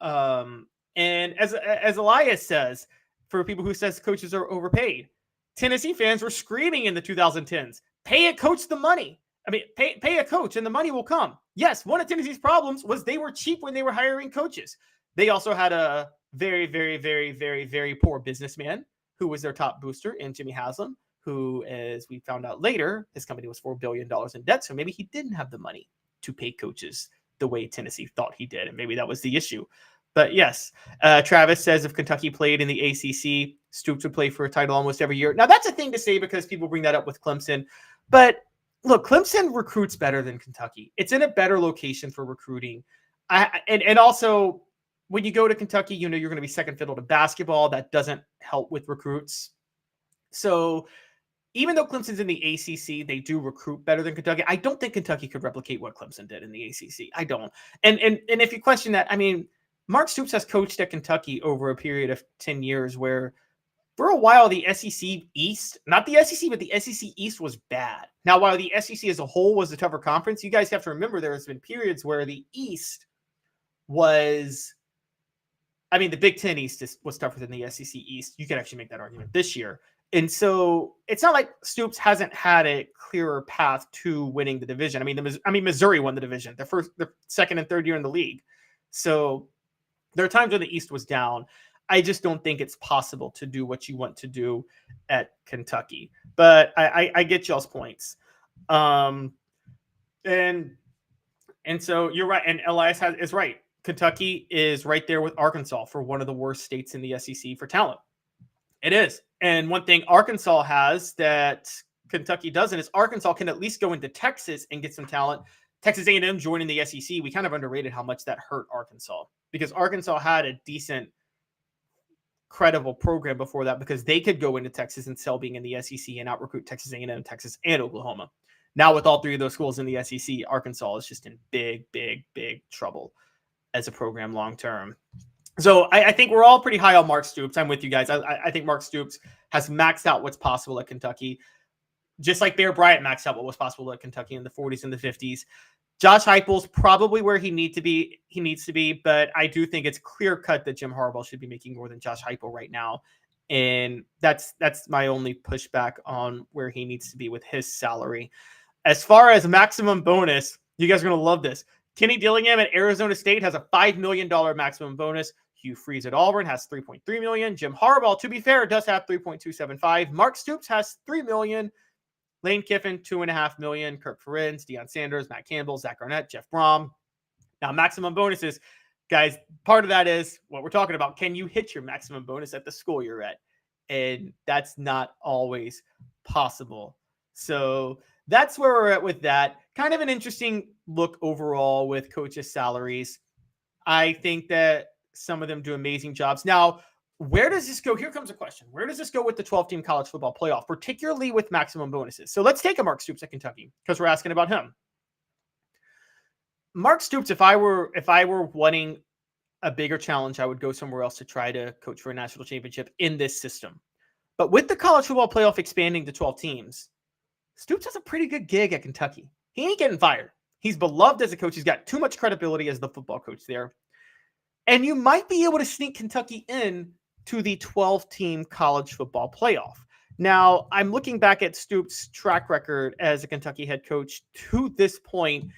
And as Elias says, for people who says coaches are overpaid, Tennessee fans were screaming in the 2010s, pay a coach the money. I mean, pay a coach and the money will come. Yes, one of Tennessee's problems was they were cheap when they were hiring coaches. They also had a very, very, very, very, very poor businessman who was their top booster in Jimmy Haslam, who, as we found out later, his company was $4 billion in debt. So maybe he didn't have the money to pay coaches the way Tennessee thought he did. And maybe that was the issue. But yes, Travis says if Kentucky played in the ACC, Stoops would play for a title almost every year. Now, that's a thing to say because people bring that up with Clemson. But look, Clemson recruits better than Kentucky. It's in a better location for recruiting. And also, when you go to Kentucky, you know you're going to be second fiddle to basketball. That doesn't help with recruits. So even though Clemson's in the ACC, they do recruit better than Kentucky. I don't think Kentucky could replicate what Clemson did in the ACC. I don't. And if you question that, I mean, Mark Stoops has coached at Kentucky over a period of 10 years where for a while the SEC East, not the SEC, but the SEC East was bad. Now, while the SEC as a whole was a tougher conference, you guys have to remember there has been periods where the East was, I mean, the Big Ten East was tougher than the SEC East. You could actually make that argument this year. And so it's not like Stoops hasn't had a clearer path to winning the division. I mean, Missouri won the division, the second and third year in the league. So there are times when the East was down. I just don't think it's possible to do what you want to do at Kentucky. But I get y'all's points. And so you're right. And Elias is right. Kentucky is right there with Arkansas for one of the worst states in the SEC for talent. It is. And one thing Arkansas has that Kentucky doesn't is Arkansas can at least go into Texas and get some talent. Texas A&M joining the SEC, we kind of underrated how much that hurt Arkansas because Arkansas had a decent, credible program before that because they could go into Texas and sell being in the SEC and out-recruit Texas A&M, Texas, and Oklahoma. Now with all three of those schools in the SEC, Arkansas is just in big, big, big trouble as a program long-term. So I think we're all pretty high on Mark Stoops. I'm with you guys. I think Mark Stoops has maxed out what's possible at Kentucky, just like Bear Bryant maxed out what was possible at Kentucky in the 40s and the 50s. Josh Heupel's probably where he needs to be, but I do think it's clear cut that Jim Harbaugh should be making more than Josh Heupel right now. And that's my only pushback on where he needs to be with his salary. As far as maximum bonus, you guys are going to love this. Kenny Dillingham at Arizona State has a $5 million maximum bonus. Hugh Freeze at Auburn has $3.3 million. Jim Harbaugh, to be fair, does have $3.275. Mark Stoops has $3 million. Lane Kiffin, $2.5 million. Kirk Ferentz, Deion Sanders, Matt Campbell, Zach Arnett, Jeff Brom. Now, maximum bonuses, guys, part of that is what we're talking about. Can you hit your maximum bonus at the school you're at? And that's not always possible. So that's where we're at with that. Kind of an interesting look overall with coaches' salaries. I think that some of them do amazing jobs. Now, where does this go? Here comes a question. Where does this go with the 12-team college football playoff, particularly with maximum bonuses? So let's take a Mark Stoops at Kentucky because we're asking about him. Mark Stoops, if I were wanting a bigger challenge, I would go somewhere else to try to coach for a national championship in this system. But with the college football playoff expanding to 12 teams, Stoops has a pretty good gig at Kentucky. He ain't getting fired. He's beloved as a coach. He's got too much credibility as the football coach there. And you might be able to sneak Kentucky in to the 12-team college football playoff. Now, I'm looking back at Stoops' track record as a Kentucky head coach to this point,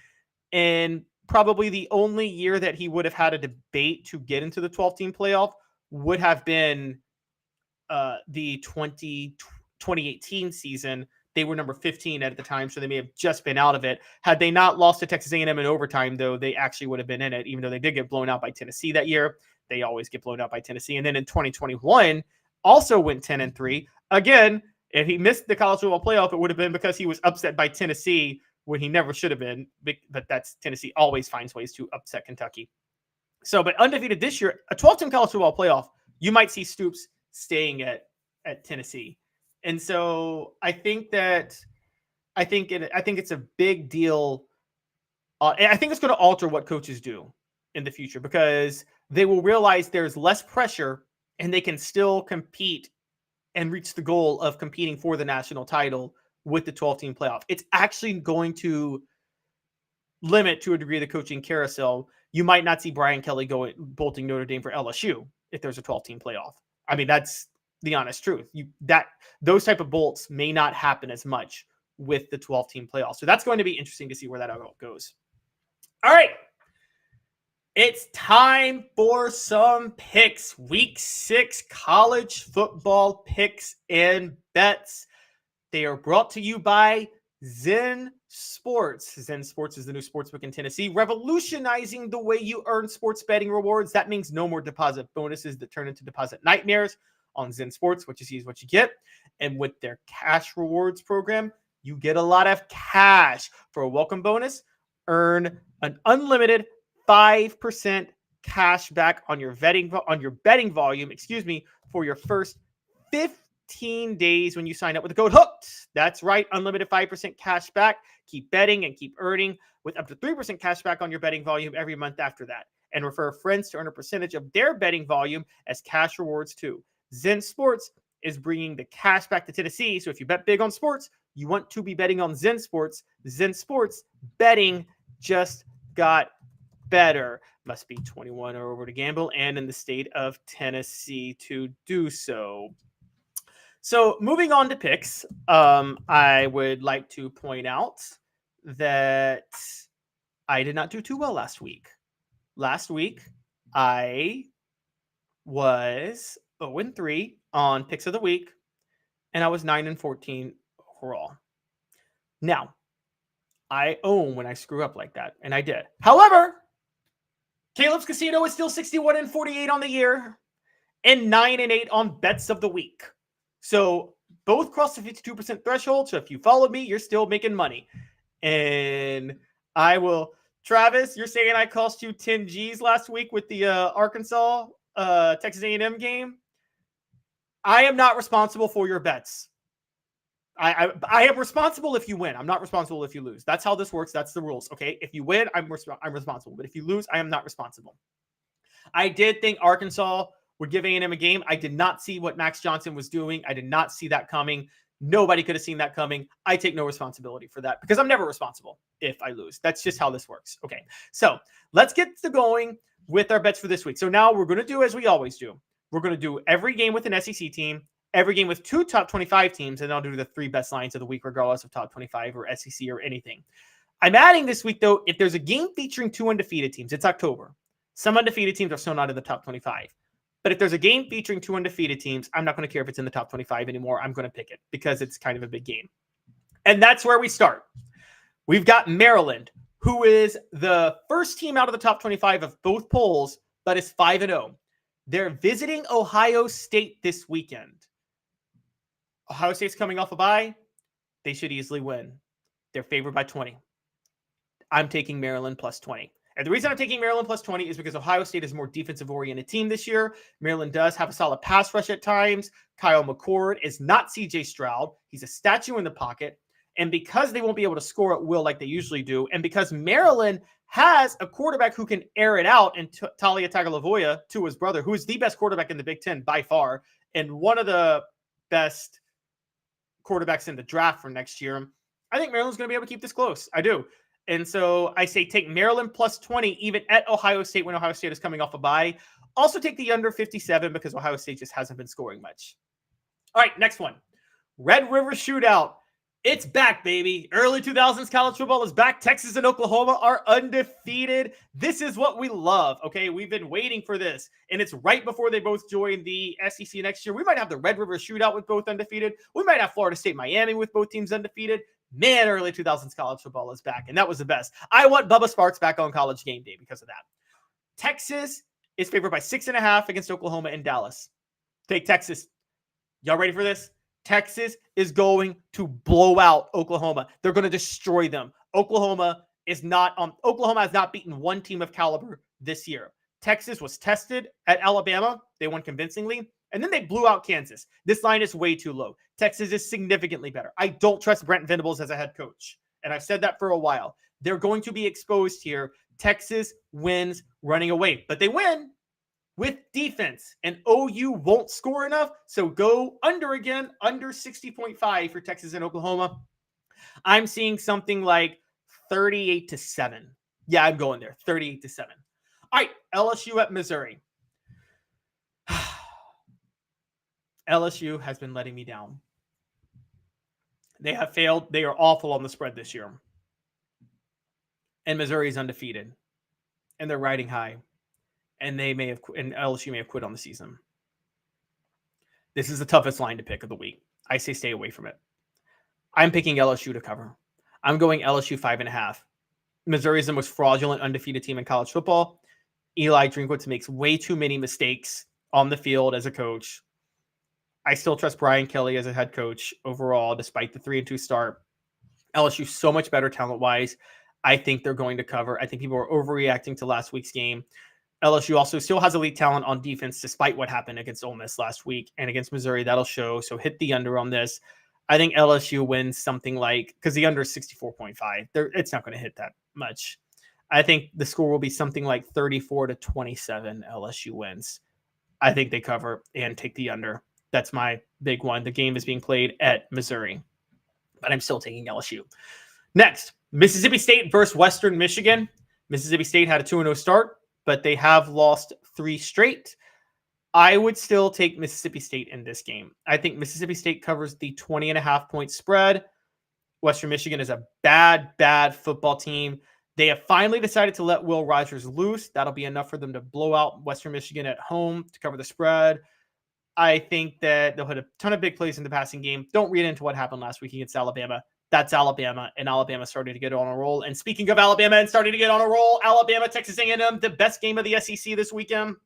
and probably the only year that he would have had a debate to get into the 12-team playoff would have been the 2018 season. They were number 15 at the time, so they may have just been out of it. Had they not lost to Texas A&M in overtime, though, they actually would have been in it, even though they did get blown out by Tennessee that year. They always get blown out by Tennessee. And then in 2021, also went 10-3. Again, if he missed the college football playoff, it would have been because he was upset by Tennessee when he never should have been. But that's Tennessee always finds ways to upset Kentucky. So, but undefeated this year, a 12-team college football playoff, you might see Stoops staying at Tennessee. And so I think it's a big deal. I think it's going to alter what coaches do in the future because they will realize there's less pressure and they can still compete and reach the goal of competing for the national title with the 12-team playoff. It's actually going to limit to a degree the coaching carousel. You might not see Brian Kelly bolting Notre Dame for LSU if there's a 12-team playoff. I mean, that's the honest truth. Those type of bolts may not happen as much with the 12-team playoff. So that's going to be interesting to see where that all goes. All right. It's time for some picks. Week 6 college football picks and bets. They are brought to you by Zen Sports. Zen Sports is the new sportsbook in Tennessee, revolutionizing the way you earn sports betting rewards. That means no more deposit bonuses that turn into deposit nightmares. On Zen Sports, what you see is what you get. And with their cash rewards program, you get a lot of cash. For a welcome bonus, earn an unlimited 5% cash back on your betting volume, for your first 15 days when you sign up with the code HOOKED. That's right, unlimited 5% cash back. Keep betting and keep earning with up to 3% cash back on your betting volume every month after that. And refer friends to earn a percentage of their betting volume as cash rewards too. Zen Sports is bringing the cash back to Tennessee. So if you bet big on sports, you want to be betting on Zen Sports. Zen Sports betting just got better. Must be 21 or over to gamble and in the state of Tennessee to do so. So moving on to picks, I would like to point out that I did not do too well last week. Last week, I was 0-3 on picks of the week, and I was 9-14 overall. Now, I own when I screw up like that, and I did. However, Caleb's Casino is still 61-48 on the year and 9-8 on bets of the week. So both crossed the 52% threshold. So if you followed me, you're still making money. And I will. Travis, you're saying I cost you 10 G's last week with the Arkansas Texas A&M game. I am not responsible for your bets. I am responsible if you win. I'm not responsible if you lose. That's how this works. That's the rules. Okay. If you win, I'm responsible. But if you lose, I am not responsible. I did think Arkansas would give A&M a game. I did not see what Max Johnson was doing. I did not see that coming. Nobody could have seen that coming. I take no responsibility for that because I'm never responsible if I lose. That's just how this works. Okay. So let's get to going with our bets for this week. So now we're going to do as we always do. We're going to do every game with an SEC team, every game with 2 top 25 teams, and I'll do the 3 best lines of the week, regardless of top 25 or SEC or anything. I'm adding this week, though, if there's a game featuring 2 undefeated teams, it's October. Some undefeated teams are still not in the top 25. But if there's a game featuring 2 undefeated teams, I'm not going to care if it's in the top 25 anymore. I'm going to pick it because it's kind of a big game. And that's where we start. We've got Maryland, who is the first team out of the top 25 of both polls, but is 5-0. They're visiting Ohio State this weekend. Ohio State's coming off a bye. They should easily win. They're favored by 20. I'm taking Maryland plus 20. And the reason I'm taking Maryland plus 20 is because Ohio State is a more defensive-oriented team this year. Maryland does have a solid pass rush at times. Kyle McCord is not C.J. Stroud. He's a statue in the pocket. And because they won't be able to score at will like they usually do, and because Maryland has a quarterback who can air it out in Talia Tagovailoa, to his brother, who is the best quarterback in the Big Ten by far, and one of the best quarterbacks in the draft for next year, I think Maryland's going to be able to keep this close. I do. And so I say take Maryland plus 20, even at Ohio State when Ohio State is coming off a bye. Also take the under 57 because Ohio State just hasn't been scoring much. All right, next one. Red River Shootout. It's back, baby. Early 2000s college football is back. Texas and Oklahoma are undefeated. This is what we love, okay? We've been waiting for this, and it's right before they both join the SEC next year. We might have the Red River Shootout with both undefeated. We might have Florida State, Miami with both teams undefeated. Man, early 2000s college football is back, and that was the best. I want Bubba Sparks back on College Game Day because of that. Texas is favored by 6.5 against Oklahoma in Dallas. Take Texas. Y'all ready for this? Texas is going to blow out Oklahoma. They're going to destroy them. Oklahoma has not beaten one team of caliber this year. Texas was tested at Alabama. They won convincingly. And then they blew out Kansas. This line is way too low. Texas is significantly better. I don't trust Brent Venables as a head coach. And I've said that for a while. They're going to be exposed here. Texas wins running away. But they win with defense. And OU won't score enough. So go under again, under 60.5 for Texas and Oklahoma. I'm seeing something like 38-7. Yeah, I'm going there. 38-7. All right, LSU at Missouri. LSU has been letting me down. They have failed. They are awful on the spread this year. And Missouri is undefeated. And they're riding high. And LSU may have quit on the season. This is the toughest line to pick of the week. I say stay away from it. I'm picking LSU to cover. I'm going LSU 5.5. Missouri is the most fraudulent undefeated team in college football. Eli Drinkwitz makes way too many mistakes on the field as a coach. I still trust Brian Kelly as a head coach overall, despite the 3-2 start. LSU so much better talent-wise. I think they're going to cover. I think people are overreacting to last week's game. LSU also still has elite talent on defense, despite what happened against Ole Miss last week and against Missouri. That'll show. So hit the under on this. I think LSU wins something like, because the under is 64.5. It's not going to hit that much. I think the score will be something like 34-27. LSU wins. I think they cover and take the under. That's my big one. The game is being played at Missouri, but I'm still taking LSU. Next, Mississippi State versus Western Michigan. Mississippi State had a 2-0 start, but they have lost 3 straight. I would still take Mississippi State in this game. I think Mississippi State covers the 20.5-point spread. Western Michigan is a bad football team. They have finally decided to let Will Rogers loose. That'll be enough for them to blow out Western Michigan at home to cover the spread. I think that they'll hit a ton of big plays in the passing game. Don't read into what happened last week against Alabama. That's Alabama, and Alabama started to get on a roll. And speaking of Alabama and starting to get on a roll, Alabama, Texas A&M, the best game of the SEC this weekend.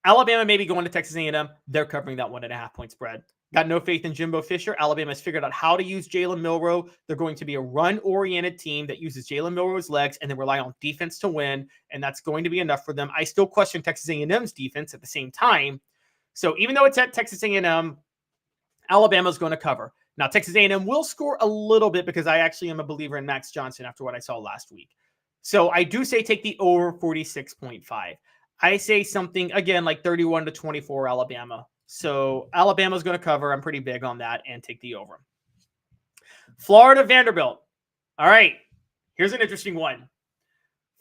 Alabama may be going to Texas A&M. They're covering that 1.5-point spread. Got no faith in Jimbo Fisher. Alabama has figured out how to use Jalen Milroe. They're going to be a run-oriented team that uses Jalen Milroe's legs and then rely on defense to win, and that's going to be enough for them. I still question Texas A&M's defense at the same time. So even though it's at Texas A&M, Alabama's going to cover. Now, Texas A&M will score a little bit because I actually am a believer in Max Johnson after what I saw last week. So I do say take the over 46.5. I say something, again, like 31-24 Alabama. So Alabama's going to cover. I'm pretty big on that and take the over. Florida Vanderbilt. All right. Here's an interesting one.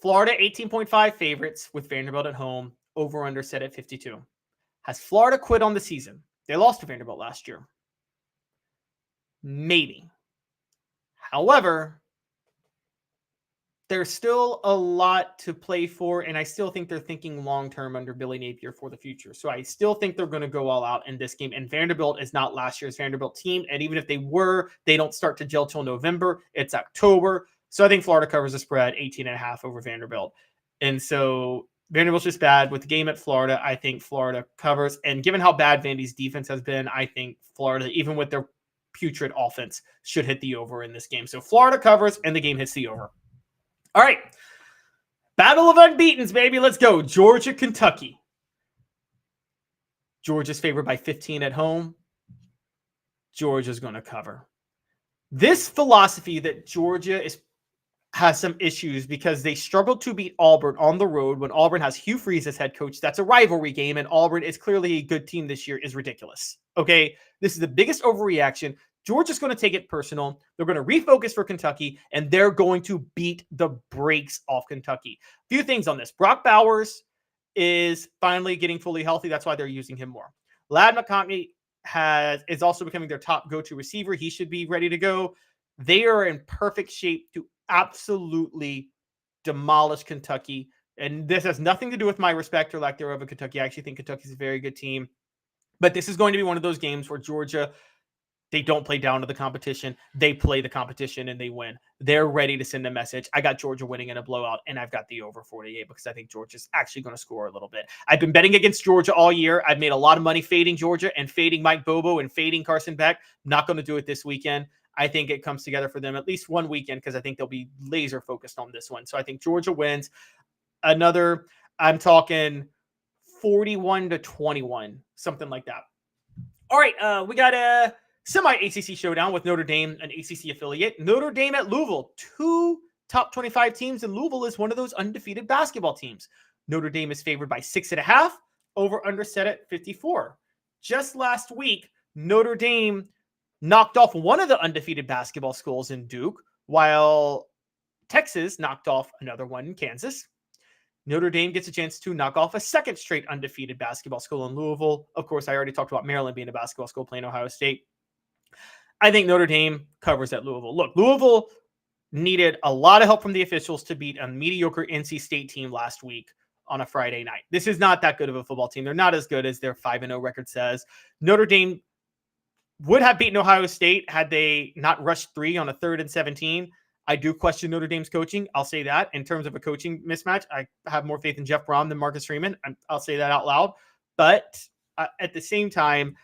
Florida 18.5 favorites with Vanderbilt at home. over under set at 52. Has Florida quit on the season? They lost to Vanderbilt last year. Maybe. However, there's still a lot to play for, and I still think they're thinking long-term under Billy Napier for the future. So I still think they're going to go all out in this game, and Vanderbilt is not last year's Vanderbilt team, and even if they were, they don't start to gel till November. It's October. So I think Florida covers the spread, 18.5 over Vanderbilt. And so Vanderbilt's just bad. With the game at Florida, I think Florida covers, and given how bad Vandy's defense has been, I think Florida, even with their putrid offense, should hit the over in this game. So Florida covers, and the game hits the over. All right. Battle of unbeatens, baby. Let's go. Georgia, Kentucky. Georgia's favored by 15 at home. Georgia's going to cover. This philosophy that Georgia has some issues because they struggled to beat Auburn on the road when Auburn has Hugh Freeze as head coach. That's a rivalry game, and Auburn is clearly a good team this year, is ridiculous. Okay? This is the biggest overreaction. Georgia's going to take it personal. They're going to refocus for Kentucky, and they're going to beat the brakes off Kentucky. A few things on this. Brock Bowers is finally getting fully healthy. That's why they're using him more. Ladd McConkey is also becoming their top go-to receiver. He should be ready to go. They are in perfect shape to absolutely demolish Kentucky. And this has nothing to do with my respect or lack thereof of Kentucky. I actually think Kentucky's a very good team. But this is going to be one of those games where Georgia, they don't play down to the competition. They play the competition and they win. They're ready to send a message. I got Georgia winning in a blowout, and I've got the over 48 because I think Georgia's actually going to score a little bit. I've been betting against Georgia all year. I've made a lot of money fading Georgia and fading Mike Bobo and fading Carson Beck. Not going to do it this weekend. I think it comes together for them at least one weekend because I think they'll be laser focused on this one. So I think Georgia wins. I'm talking 41-21, something like that. All right, we got a semi-ACC showdown with Notre Dame, an ACC affiliate. Notre Dame at Louisville. 2 top 25 teams, and Louisville is one of those undefeated basketball teams. Notre Dame is favored by 6.5, over under set at 54. Just last week, Notre Dame knocked off one of the undefeated basketball schools in Duke, while Texas knocked off another one in Kansas. Notre Dame gets a chance to knock off a second straight undefeated basketball school in Louisville. Of course, I already talked about Maryland being a basketball school playing Ohio State. I think Notre Dame covers at Louisville. Look, Louisville needed a lot of help from the officials to beat a mediocre NC State team last week on a Friday night. This is not that good of a football team. They're not as good as their 5-0 record says. Notre Dame would have beaten Ohio State had they not rushed 3 on a 3rd and 17. I do question Notre Dame's coaching. I'll say that. In terms of a coaching mismatch, I have more faith in Jeff Brom than Marcus Freeman. I'll say that out loud. But at the same time,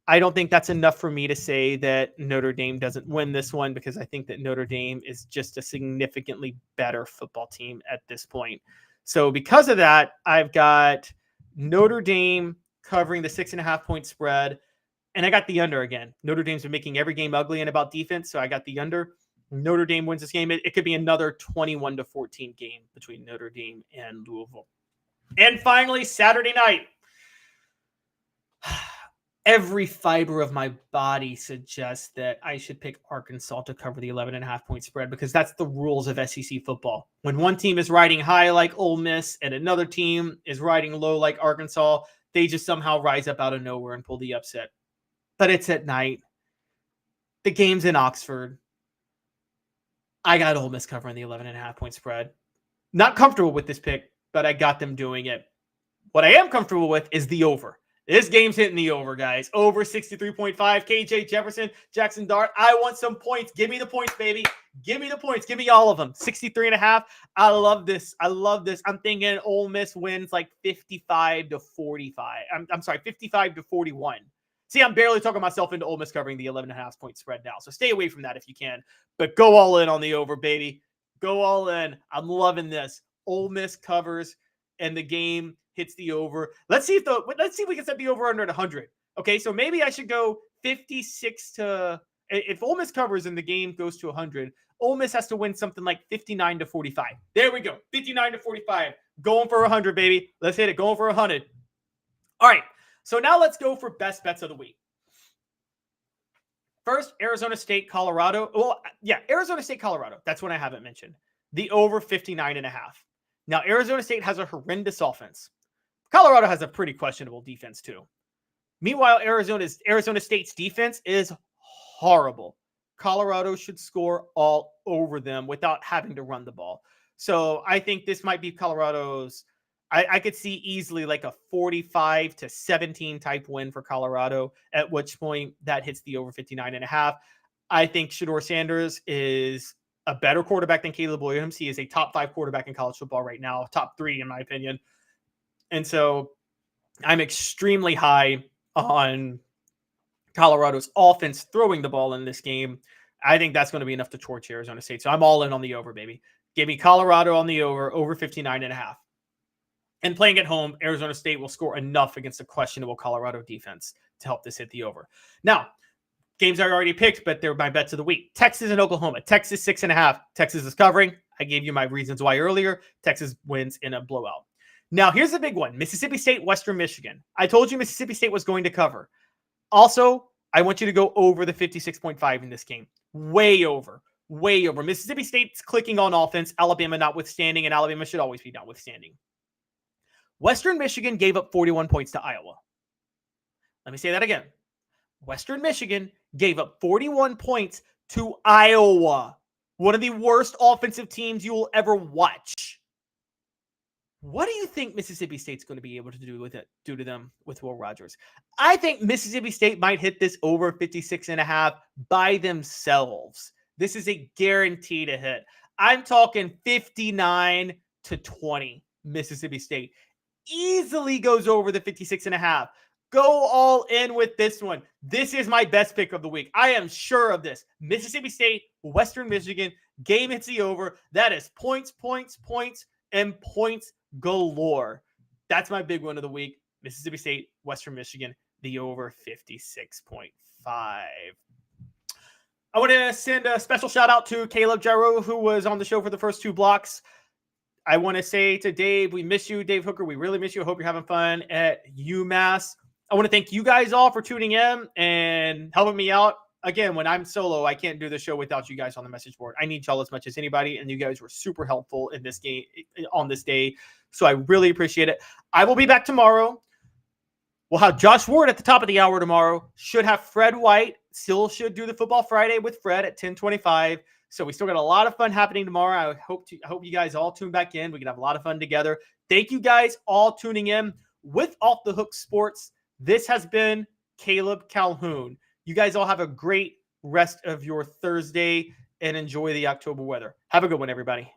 I don't think that's enough for me to say that Notre Dame doesn't win this one because I think that Notre Dame is just a significantly better football team at this point. So because of that, I've got Notre Dame covering the 6.5-point spread, and I got the under again. Notre Dame's been making every game ugly and about defense, so I got the under. Notre Dame wins this game. It could be another 21-14 game between Notre Dame and Louisville. And finally, Saturday night. Every fiber of my body suggests that I should pick Arkansas to cover the 11.5-point spread because that's the rules of SEC football. When one team is riding high like Ole Miss and another team is riding low like Arkansas, they just somehow rise up out of nowhere and pull the upset. But it's at night. The game's in Oxford. I got Ole Miss covering the 11.5-point spread. Not comfortable with this pick, but I got them doing it. What I am comfortable with is the over. This game's hitting the over, guys. Over 63.5. KJ Jefferson, Jackson Dart. I want some points. Give me the points, baby. Give me the points. Give me all of them. 63.5. I love this. I love this. I'm thinking Ole Miss wins like 55-45. I'm sorry, 55-41. See, I'm barely talking myself into Ole Miss covering the 11.5-point spread now. So stay away from that if you can. But go all in on the over, baby. Go all in. I'm loving this. Ole Miss covers and the game hits the over. Let's see if we can set the over under at 100. Okay, so maybe I should go 56 to if Ole Miss covers and the game goes to 100, Ole Miss has to win something like 59-45. There we go. 59-45. Going for 100, baby. Let's hit it. Going for 100. All right. So now let's go for best bets of the week. First, Arizona State, Colorado. Well, yeah, Arizona State, Colorado. That's one I haven't mentioned. The over 59.5. Now, Arizona State has a horrendous offense. Colorado has a pretty questionable defense too. Meanwhile, Arizona State's defense is horrible. Colorado should score all over them without having to run the ball. So I think this might be Colorado's. I could see easily like a 45-17 type win for Colorado, at which point that hits the over 59.5. I think Shedeur Sanders is a better quarterback than Caleb Williams. He is a top 5 quarterback in college football right now, top 3 in my opinion. And so I'm extremely high on Colorado's offense throwing the ball in this game. I think that's going to be enough to torch Arizona State. So I'm all in on the over, baby. Give me Colorado on the over 59.5. And playing at home, Arizona State will score enough against a questionable Colorado defense to help this hit the over. Now, games I already picked, but they're my bets of the week. Texas and Oklahoma. Texas 6.5. Texas is covering. I gave you my reasons why earlier. Texas wins in a blowout. Now, here's the big one. Mississippi State, Western Michigan. I told you Mississippi State was going to cover. Also, I want you to go over the 56.5 in this game. Way over. Way over. Mississippi State's clicking on offense, Alabama notwithstanding, and Alabama should always be notwithstanding. Western Michigan gave up 41 points to Iowa. Let me say that again. Western Michigan gave up 41 points to Iowa, one of the worst offensive teams you will ever watch. What do you think Mississippi State's going to be able to do to them with Will Rogers? I think Mississippi State might hit this over 56.5 by themselves. This is a guarantee to hit. I'm talking 59-20 Mississippi State. Easily goes over the 56.5. Go all in with this one. This is my best pick of the week. I am sure of this. Mississippi State, Western Michigan, game hits the over. That is points, and points galore. That's my big one of the week. Mississippi State, Western Michigan, the over 56.5. I want to send a special shout out to Caleb Jarreau, who was on the show for the first 2 blocks. I want to say to Dave, we miss you, Dave Hooker. We really miss you. I hope you're having fun at UMass. I want to thank you guys all for tuning in and helping me out. Again, when I'm solo, I can't do the show without you guys on the message board. I need y'all as much as anybody, and you guys were super helpful in this game on this day. So I really appreciate it. I will be back tomorrow. We'll have Josh Ward at the top of the hour tomorrow. Should have Fred White. Still should do the Football Friday with Fred at 10:25. So we still got a lot of fun happening tomorrow. I hope you guys all tune back in. We can have a lot of fun together. Thank you guys all tuning in with Off the Hook Sports. This has been Caleb Calhoun. You guys all have a great rest of your Thursday and enjoy the October weather. Have a good one, everybody.